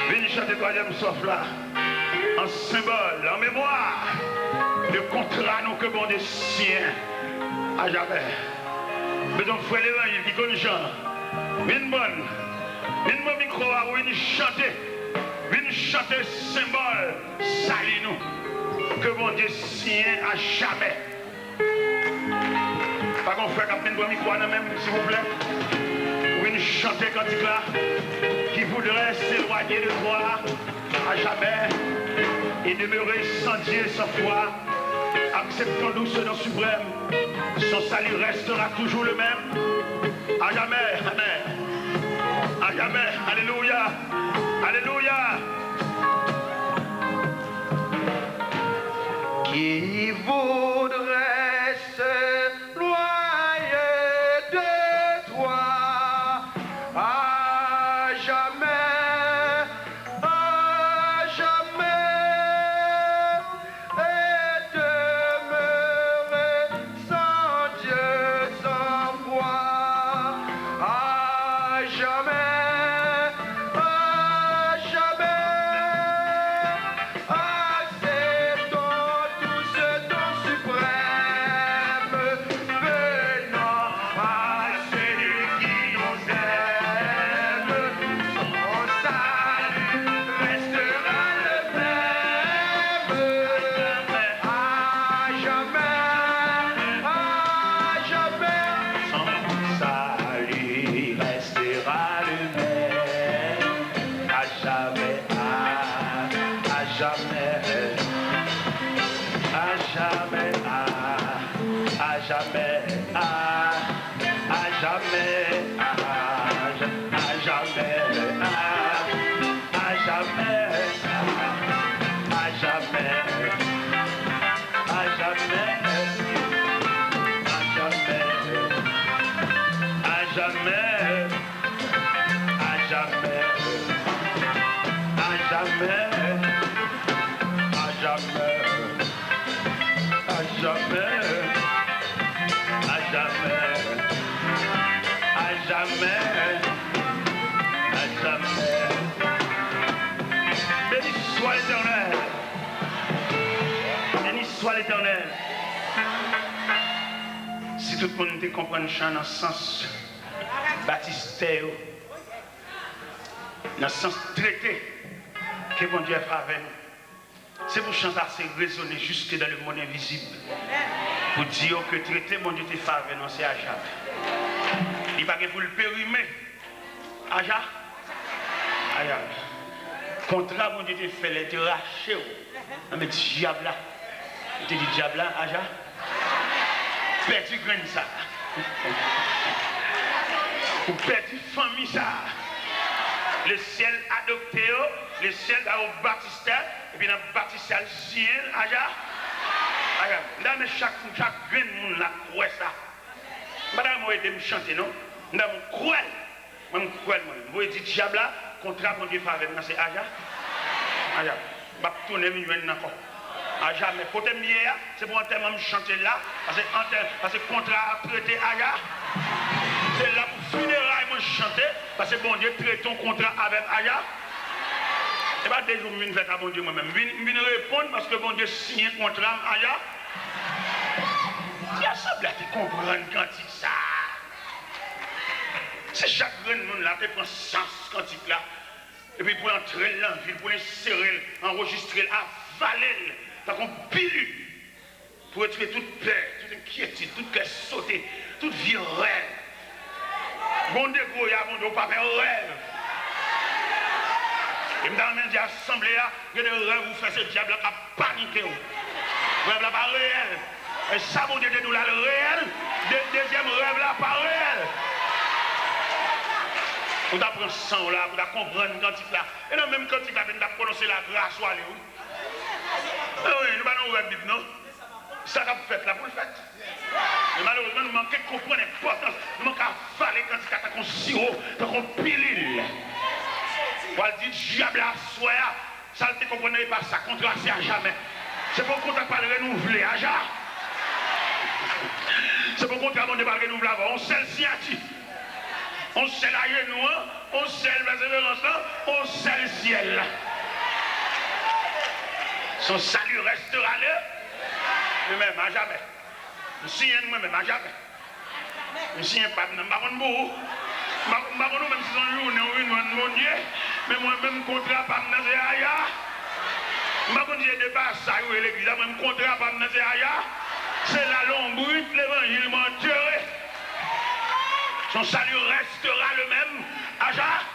Speaker 1: Venez chanter le troisième souffle là. En symbole, en mémoire. Le contrat nous que bon des siens. À jamais. Besoin frères éloignés qui connaissent Jean. Une bonne. Une bonne micro à où ils chanter. Une chanter symbole, salut nous, que mon Dieu signe à jamais. Pas qu'on fait comme une micro même, s'il vous plaît. Une chanter cantique là, qui voudrait s'éloigner de toi à jamais et demeurer sans Dieu, sans foi, acceptons-nous ce nom suprême. Son salut restera toujours le même. À jamais, amen. À jamais, alléluia. Alléluia. Qui voudrait s'éloigner de toi à jamais, et demeurer sans Dieu, sans foi, à jamais. jamais, à jamais, à jamais, à jamais, à jamais, à jamais. Béni soit l'Éternel, béni soit l'Éternel. Si tout le monde te comprend le chant dans le sens baptisté, dans le sens traité que bon Dieu a fait avec nous, c'est pour chanter assez résonner jusque dans le monde invisible. Pour dire que traité bon Dieu te fait avec nous, c'est Aja. Il n'y a pas que pour le périmer. Aja. Aja. Contrat bon Dieu te fait, il te raché. Mais diable là. Il te dit diable là, Aja. Perdu grain ça. Ou perdu famille ça. Le ciel adopté, le ciel a au baptiste, et puis dans le baptiste, le ciel, aja. Dans chaque grain de monde là, croit ça. Madame, moi, je me chanter, non? Dans mon croix, moi, je crois, moi, je dis diable là, contrat mon Dieu fait avec moi, c'est aja. Aja. Je vais tourner encore. À jamais. Côté mieux, c'est pour un thème de chanter là, parce que contrat a traité aja. C'est là pour funérailles, moi chanter, parce que bon Dieu traite ton contrat avec aja. Et pas des jours, je viens faire à bon Dieu moi-même. Je viens répondre parce que bon Dieu signe un contrat avec aja. Il y a ça, là, tu comprends quand il ça. C'est chaque grain de monde là, tu prends sens quand il là. Et puis pour entrer dans la ville, pour l'insérer, enregistrer, avaler. T'as qu'on pilule pour retrouver toute peur, toute inquiétude, toute cœur sauté, toute vie rêve. Bon dégo, il y a bon Dieu, pas faire rêve. Et dans le même assemblée, il y a des rêves où fait ce diable qui a paniqué. Le rêve là pas réel. Et ça, bon Dieu, nous là le réel. Deuxième rêve là pas réel. On apprend sang là, on comprendre quand il là. Et dans même quand il là, on a prononcé la grâce ou aller. Oui, nous allons ouvrir la Bible, non? Ça va fait là pour le faire. Mais malheureusement, nous manquons de comprendre l'importance. Nous manquons à avaler quand il y a un sirop, un pilule. On va dire, diable à soi, ça ne te comprenez pas, ça contrat c'est à jamais. C'est pour qu'on ne pas le renouveler, à jamais. C'est pour qu'on ne pas le renouveler avant. On sait le signature. On sait la genou, on sait le persévérance, on sait le ciel. Son salut restera là, lui-même à jamais. Je signe moi-même à jamais. Je signe pas, je ne sais pas même si c'est un jour, mon Dieu, mais moi-même contrat pas me dire aïe. Je ne sais pas si j'ai dépassé ça, l'église, même contrat pas me dire aïe. C'est la longue brute, l'évangile menteur. Son salut restera le même à jamais.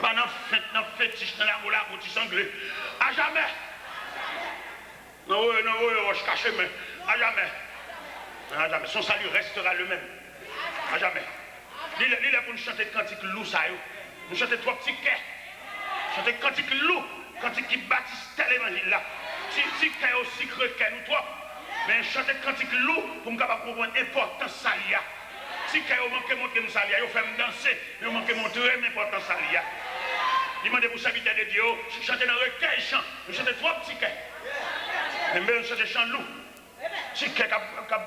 Speaker 1: Pas dans fétiche, dans la moula, pour tu sanglé. À jamais. Non, je cache, mais à jamais. À jamais. Son salut restera le même. À jamais. L'île pour nous chanter cantique loup, ça y est. Nous chanter trois petits quais. Chanter cantique loup, cantique qui bâtisse tel évangile là. Si quai aussi creux que nous trois. Mais chanter cantique loup pour nous capable comprendre l'importance ça y a. Si quai au manque montrer nous ça y a, il fait me danser, il manque montrer l'importance ça y a. Demandez pour serviteur de Dieu, chanter dans le recueil chant, nous chantons trois petits quais. Mais nous chantons chant loup. Si quai qui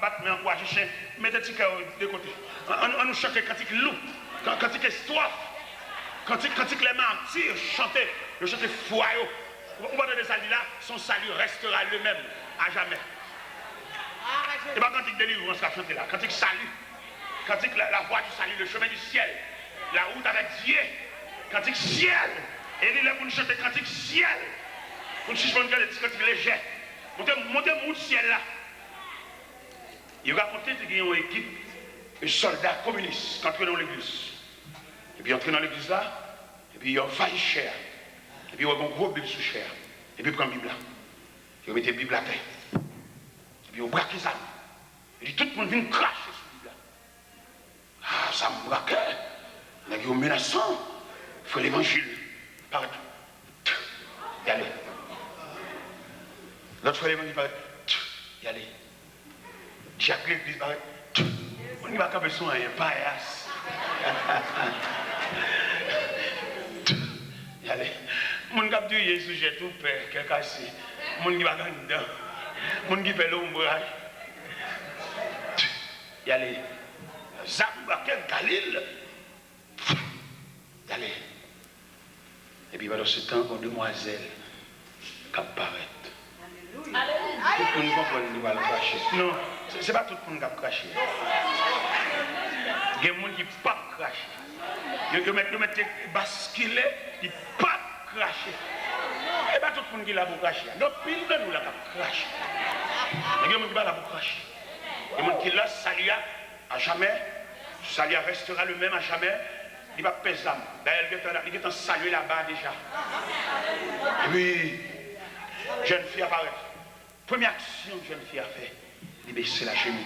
Speaker 1: battre mais encourager chien, mettez petit quai de côté. On nous chante cantique loup, cantique histoire, cantique les martyrs, chanter, nous chantons foyer. On va donner ça là, son salut restera le même à jamais. Et pas cantique délivrance qu'a chanté là, cantique salut, cantique la voie du salut, le chemin du ciel, la route avec Dieu. Cantique ciel. Et il est pour nous chanter cantique ciel. Pour nous chanter des cantiques légers. Montez le ciel là. Il racontait qu'il y a une équipe de soldats communistes qui entrent dans l'église. Et puis entrent dans l'église là. Et puis ils ont failli cher. Et puis ils ont un gros Bible sous chair. Et puis ils prennent la Bible là. Ils mettent la Bible à terre. Et puis ils braquent les âmes. Et puis tout le monde vient cracher sur la Bible là. Ah, ça me braque. Ils sont menaçants. Il faut l'évangile. Partout. Y aller. L'autre fois l'évangile paraît. Y aller. Jacques l'église paraît. On n'y va pas besoin d'un paillasse. Mon cap du sujet tout père, quel cassé. Mon qui va dedans. Mon qui fait l'ombrage. Il y a les Zamba, quel Galil. Il y a les. Et puis pendant ce temps, une demoiselle qui apparaît. Tout le monde comprend qu'il va le cracher. Non, ce n'est pas tout le monde qui va cracher. Il y a des gens qui ne peuvent pas cracher. Ils mettent basculer, ils ne peuvent pas cracher. Et pas tout le monde qui l'a pour cracher. Donc, pile de nous, là, qui cracher. Il y a des gens qui ne pour cracher. Il y a des gens qui laissent salut à jamais. Salut restera le même à jamais. Il va peser l'âme. D'ailleurs, il est en salut là-bas déjà. Et puis, jeune fille apparaît. Première action que jeune fille a fait, il baisse la chemise.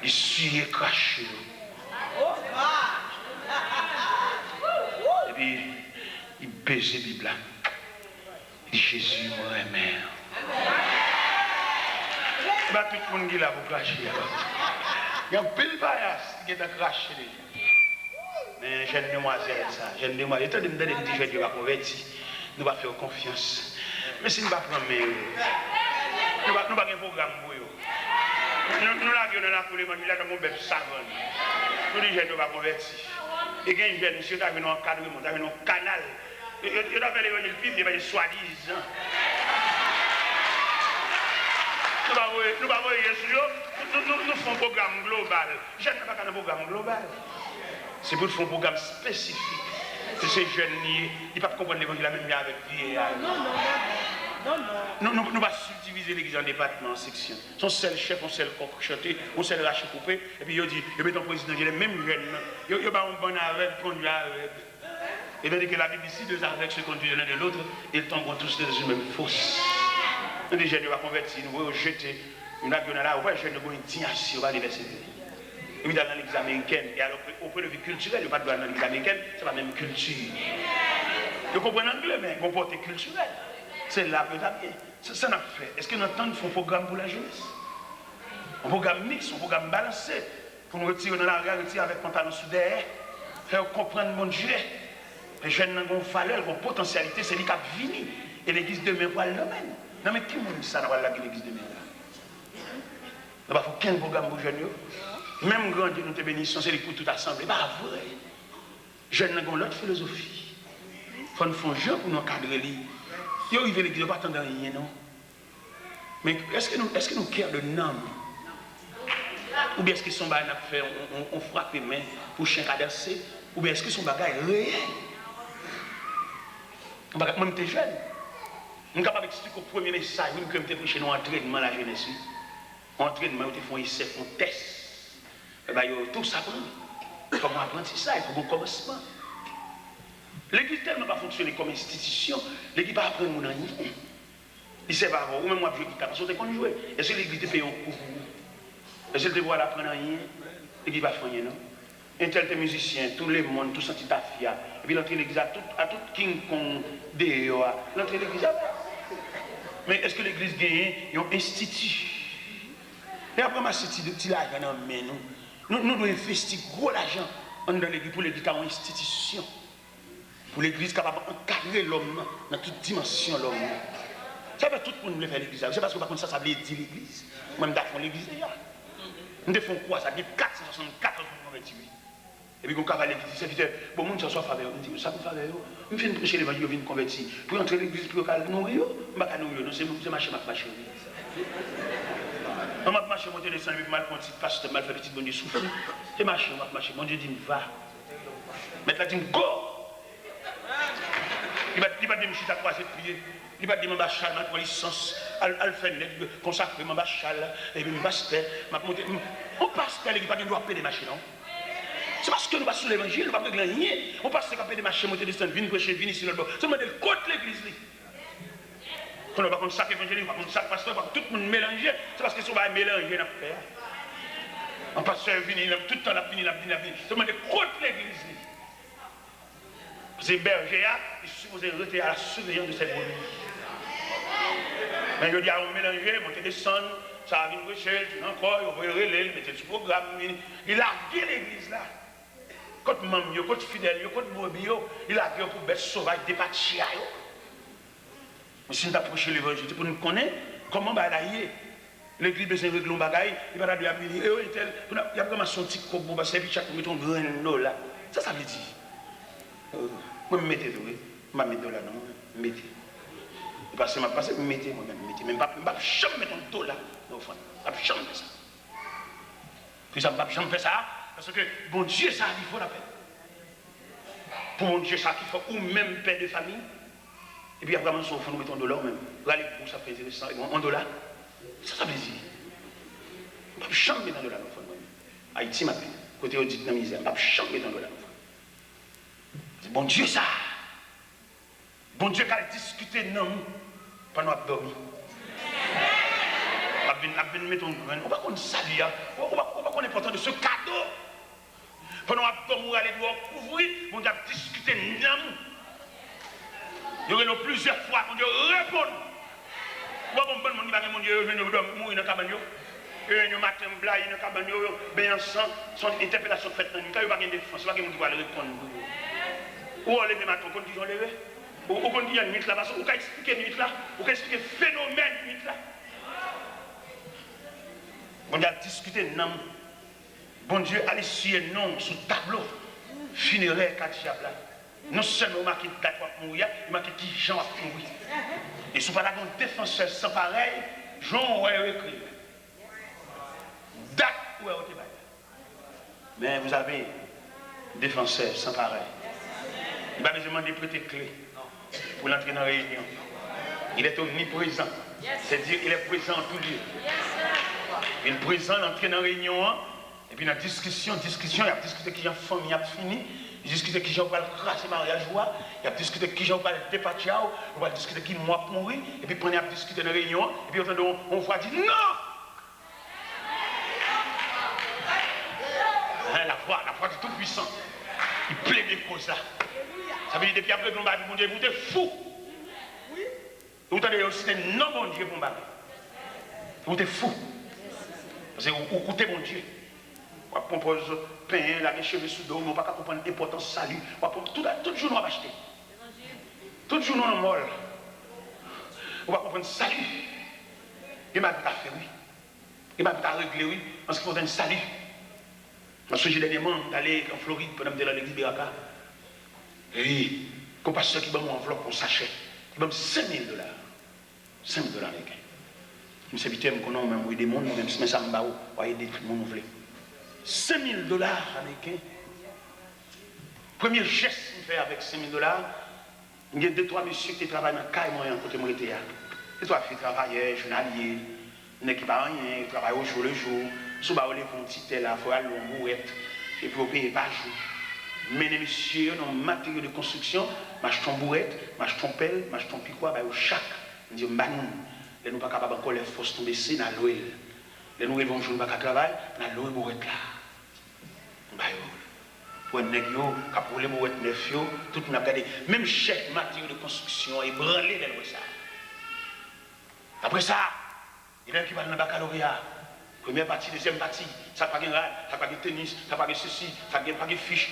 Speaker 1: Il suit craché. Et puis, il baise la Bible. Il dit Jésus, moi, mère. Et bien, tout le monde qui l'a pour cracher. Il y a un pile paillasse qui est en craché. Mais jeune demoiselle, ça, jeune demoiselle, étant donné que je dis jeune, converti, nous allons faire confiance. Mais si nous ne pas prendre, nous n'avons pas de programme pour eux. Nous l'avons dans la foule, nous avons un bébé savant. Nous disons que nous ne convertir. Et quand jeune, si nous avons un encadrement, nous avons un canal, nous avons fait les films, nous avons soi-disant. Nous ne nous faisons un programme global. Je ne pas un programme global. C'est pour faire un programme spécifique. Que ces jeunes, ils ne peuvent pas comprendre l'évangile même avec lui. Nous ne pas subdiviser l'église en départements, en sections. Son seul chef, son seul coq chanté, son seul rachet coupé. Et puis il dit, il met un président, il est même jeune. Il n'y a pas un bon avec, conduit avec. Et bien que la Bible ici, deux aveugles se conduisent l'un de l'autre, ils tomberont tous dans une même fosse. Nous, les jeunes, nous va convertir, nous va jeter une avion là, on va jeter une indignation, on va les verser. Et puis dans l'église américaine, et alors au point de vue culturel, il n'y a pas de droit dans l'église américaine, c'est la même culture. Vous comprenez l'anglais, mais comporté culturel. C'est là que ça vient. Ça n'a fait. Est-ce que nous entendons un programme pour la jeunesse? Un programme mixte, un programme balancé, pour nous retirer dans la rue, retirer avec pantalon sous derrière, faire comprendre mon Dieu. Les jeunes n'ont pas valeur, ont potentialité, c'est lui qui a fini. Et l'église demain va le domaine. Non mais qui m'a dit ça dans l'église demain là? Il ne faut qu'un programme pour les jeunes. Même grand Dieu nous te bénisse, c'est les coups tout assemblés. Pas vrai. Jeunes n'ont l'autre philosophie. Il faut nous faire jeu pour nous encadrer. Ils arrivent à l'église, ils ne pas attendre rien, non? Mais est-ce que nous cœur de nom? Ou bien est-ce que son bagage a fait, on frappe les mains pour chien cadencé? Ou bien est-ce que son bagage est réel? Moi, je suis jeune. Je suis capable d'expliquer au premier message, que je suis prêché dans l'entraînement de la jeunesse. Entraînement, ils font essai, ils font test. Tout ça, il faut apprendre ça, il faut un commencement. L'église tellement pas fonctionner comme institution, l'église pas apprendre mon rien. Il ne sait pas, ou même moi je dis, parce qu'on est jouer. Est-ce que l'église te paye un coup? Est-ce qu'elle te voit apprendre rien? L'église va faire rien, non? Un tel musicien, tout le monde, tout ça, tu t'affies. Et puis l'entrée de l'église à tout King Kong, l'entrée de l'église. Mais est-ce que l'église gagne un institut? Et après, ma cité de petit l'argent dans nous. Nous devons investir gros l'argent dans l'église pour l'église comme institution. Pour l'église capable d'encadrer l'homme dans toute dimension de l'homme. Ça fait tout le monde veut faire l'église. C'est parce que par contre ça veut dire l'église. Moi, je fais l'église déjà. Nous devons quoi? Ça dit 464 ans pour convertir. Et puis, quand on va à l'église, c'est que bon, monde soit faveur. On dit, ça me faveur. Je viens prêcher l'évangile, je viens convertir. Pour entrer à l'église, pour nourrir, je ne vais pas nourrir. C'est marcher, marcher. On m'a marché, monter les 100 000 mal pour un petit pasteur, mal fait petit bon Dieu souffle. C'est marché, on m'a marché. Mon Dieu dit, va. Maintenant, il dit, go. Il va dire, je suis à croiser de pied. Il va dire, mon bachal, ma licence, Alphen, consacré, mon bachal, et puis mon pasteur, ma montée. On passe, il n'y a pas de droit à payer des machines, non? C'est parce que nous passons l'évangile, nous ne pouvons pas régler rien. On passe à payer des machines, monter des stands, venir prêcher, venir ici, là-bas. C'est le contre l'église. On ne va pas contre chaque évangéliste, pas contre chaque pasteur, pas tout le monde mélangé. C'est parce que si on va mélanger, on va faire. Un pasteur vient, tout le temps, il a fini. C'est contre l'église. C'est berger, il est supposé rester à la surveillance de ses brebis. Mais je dis à on mélanger, monter des sons, ça va venir recherche, encore, il va relais, il mettre sur programme. Il a gué l'église là. Quand mamie, quand fidèle, quand brebis, il a gué pour bête sauvage, des pachia. Si nous approchons l'évangile, c'est pour nous connaître comment balayer. L'église besoin de régler un bagaille, il va dire, il y a vraiment son petit coq, parce que chaque fois, on met un grain là. Ça veut dire. Moi, je mets oui. Je mets $, non, mettez. Parce que je passe, mettez, moi-même, mettez. Mais je ne vais jamais mettre un $, dans le fond. Je ne vais jamais faire ça. Puis ça, je ne vais jamais faire ça, parce que bon Dieu, ça, il faut la peine. Pour mon Dieu, ça, il faut ou même père de famille. Et puis après, on va mettre un $, même. Regardez, pour ça, c'est intéressant. $1. Ça veut dire. Je ne vais jamais mettre un $, dans le fond. Haïti, ma peine. Côté on dit dans la misère, je ne vais jamais mettre un $, dans le fond. C'est bon Dieu, ça. Bon Dieu, qui a discuté non pendant qu'on a dormi. On va mettre un grain. On va qu'on salue. On va qu'on est important de ce cadeau. Pendant qu'on a dormi, on va aller couvrir. On va discuter non. Il y aura plusieurs fois qu'on Dieu répond. On va bon monde qui va mon Dieu venir mourir dans la cabane. Le matin, blague dans la cabane, bien ensemble, son interpellation faite dans la nuit. Il n'y a pas de défense, il n'y a pas de monde qui va le répondre. Ou on lève le matin, quand ils ont levé. Ou quand il y a une nuit là, parce qu'on peut expliquer une nuit là, ou expliquer le phénomène de nuit là. On a discuté non. Bon Dieu, allez sur un nom sous tableau funéraire qu'a diable. Non seulement marqué date pour mourir, il marqué qui Jean va mourir. Et sous pas un défenseur sans pareil, Jean va écrire. Date où est le mais vous avez un défenseur sans pareil. Il va besoin de prêter clé pour l'entrer dans la réunion. Il est omniprésent. C'est-à-dire qu'il est présent en tout lieu. Il est présent, l'entrée dans la réunion. Et puis dans la discussion, il a discuté qui en famille a fini. Il a discuté qui va le craser mariage. Il a discuté qui va le départir. Il va discuter qui moi pour mourir. Et puis il a discuté dans la réunion. Et puis on voit dire non! La foi du Tout-Puissant. Il plaît des causes là. Ça veut dire depuis après que l'on va dire, mon Dieu, vous êtes fou. Vous avez aussi un non bon Dieu pour me battre. Vous êtes fou. Parce que vous écoutez mon Dieu. Vous comprenez pain, la cheveux sous dos, vous ne pouvez pas comprendre l'importance du salut. Tout jour, nous va acheter. Tout jour, nous sommes molles. Vous ne pouvez pas comprendre le salut. Il m'a dit à faire, oui. Il m'a dit à régler, oui. Parce qu'il faut un salut. Parce que j'ai dernièrement allé en Floride pendant que j'étais dans l'église Beraka. Et quand le pasteur qui m'a mon enveloppe, on sachet, il m'a $5 000. $5 américains. Je me suis habitué à me connaître, on m'a des mondes, même si ça m'a aidé tout le monde. $5 000 américains. Premier geste que je fais avec $5 000, il y a 2-3 messieurs qui travaillent dans le cas, moi, côté moi, j'étais là. Et toi, tu travaillais, journalier, il n'y a qui pas rien, ils travaillent au jour le jour. Si vous avez un petit tel, il faut aller en bourrette, et puis vous payez par jour. Mais les messieurs, dans le matériau de construction, m'achètent en bourrette, m'achètent en pelle, m'achètent en piquois, au chac. On dit, bah nous, les nous pas capables encore les forces tomber ici, dans l'OL. Les nous vont jouer à travail, dans l'OL bourrette là. Bah pour un nègre, pour les bourrettes neuf, tout le monde a regardé. Même chef matériau de construction, il branlé dans ça. Après ça, il y a qui va dans le baccalauréat. Première partie, deuxième partie, ça n'a pas de rad, ça n'a pas de tennis, ça n'a pas de ceci, ça n'a pas de fiche.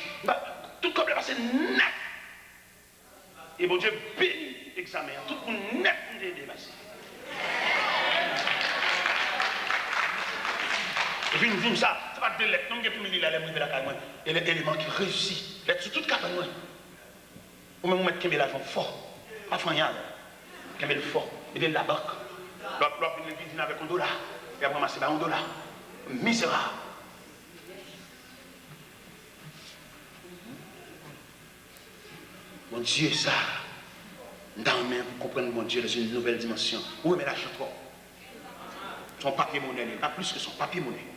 Speaker 1: Tout comme le passé net. Et bon Dieu bénit l'examen, tout le monde net pour les dépasser. Et puis nous disons ça, ça va de lettres, non, il y a plus de lettres, la caille, et les éléments qui réussissent, lettres sur toute carte, ou même on met Kembé l'argent fort, pas frognard, Kembé le fort, et de la banque, l'autre vient avec $1. Et après, c'est $1. Misérable. Mon Dieu, ça, dans la main, pour comprendre mon Dieu dans une nouvelle dimension. Où est l'argent toi? Son papier-monnaie, pas plus que son papier-monnaie.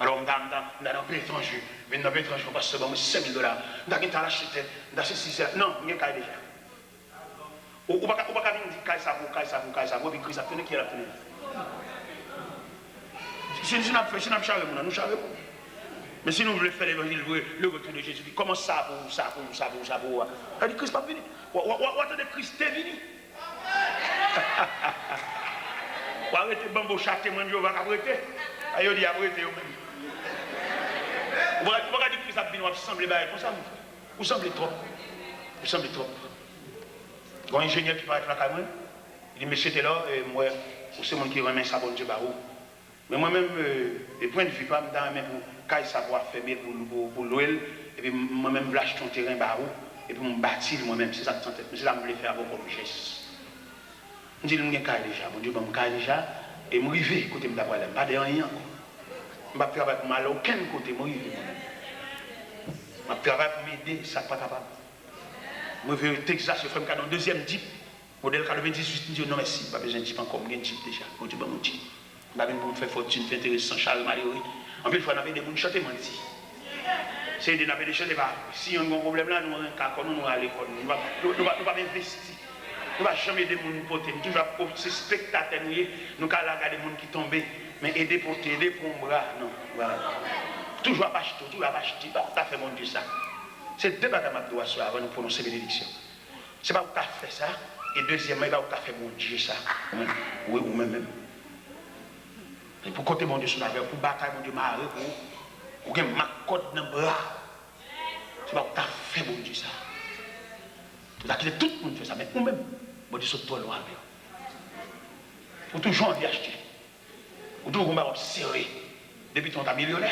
Speaker 1: Alors, on a un peu étranger, mais dans un peu étranger, on passe $5 000. On a acheté, on a ceci, non, il y a un déjà. On ne peut pas dire ça pour, puis ça tenait qui est la tenue. Si nous avons chargé, nous chargons. Mais si nous voulons faire l'évangile, le retour de Jésus, comment ça pour ça? Elle dit Christ n'est pas venu. Ou attendez, Christ est venu. Ou arrêtez bambo châté, mon Dieu, on va arrêter. Aïe, dit arrêtez vous-même. Vous regardez Christ a venu, on va sembler comme ça, vous semblez trop. Vous semblez trop. Il y a un ingénieur qui parle avec la caméra. Il dit, monsieur, t'es là, moi, c'est moi qui remet ça, bon Dieu, barou. Mais moi-même, le point de vue, pas me pour caille savoir fermer pour l'OL, et puis moi-même, je lâche ton terrain barou, et puis je bâtis moi-même, c'est ça que je c'est ça que je voulais faire avec mon geste. Je dis, je suis déjà, bon Dieu, je suis déjà, et je suis arrivé, côté de la problème, pas de rien. Je ne travaille pas mal aucun côté, je suis arrivé. Je travaille pour m'aider, ça n'est pas capable. Je vais au Texas, je fais un deuxième Jeep, modèle 98, je dis, non merci, pas besoin de Jeep encore, je Jeep déjà, bon Dieu, mon Jeep. Je vais faire fortune, faire intéressant, Charles Malheureux. En plus, il faut avoir des gens qui chantent, c'est des gens qui chantent. Si on a un problème là, nous allons à l'école. Nous ne pouvons pas investir. Nous ne pouvons jamais aider les gens porter. Nous toujours comme spectateurs, nous allons regarder les gens qui tombent. Mais aider pour t'aider pour un bras, non. Voilà. Toujours à acheter, toujours à acheter. Tu as fait mon Dieu ça. C'est deux bagages que je dois avant de prononcer la bénédiction. Ce n'est pas où tu as fait ça. Et deuxièmement, il va où tu as fait mon Dieu ça. Oui, ou même. Et pour côté mon Dieu sur la terre, pour bataille mon Dieu marre, pour que ma côte dans le bras. C'est pas où tu as fait mon Dieu ça. Tu as quitté tout le monde fait ça, mais nous-mêmes, mon Dieu saute toi loin avec. Pour toujours envie acheter. Pour toujours on va observer. Depuis ton millionnaire.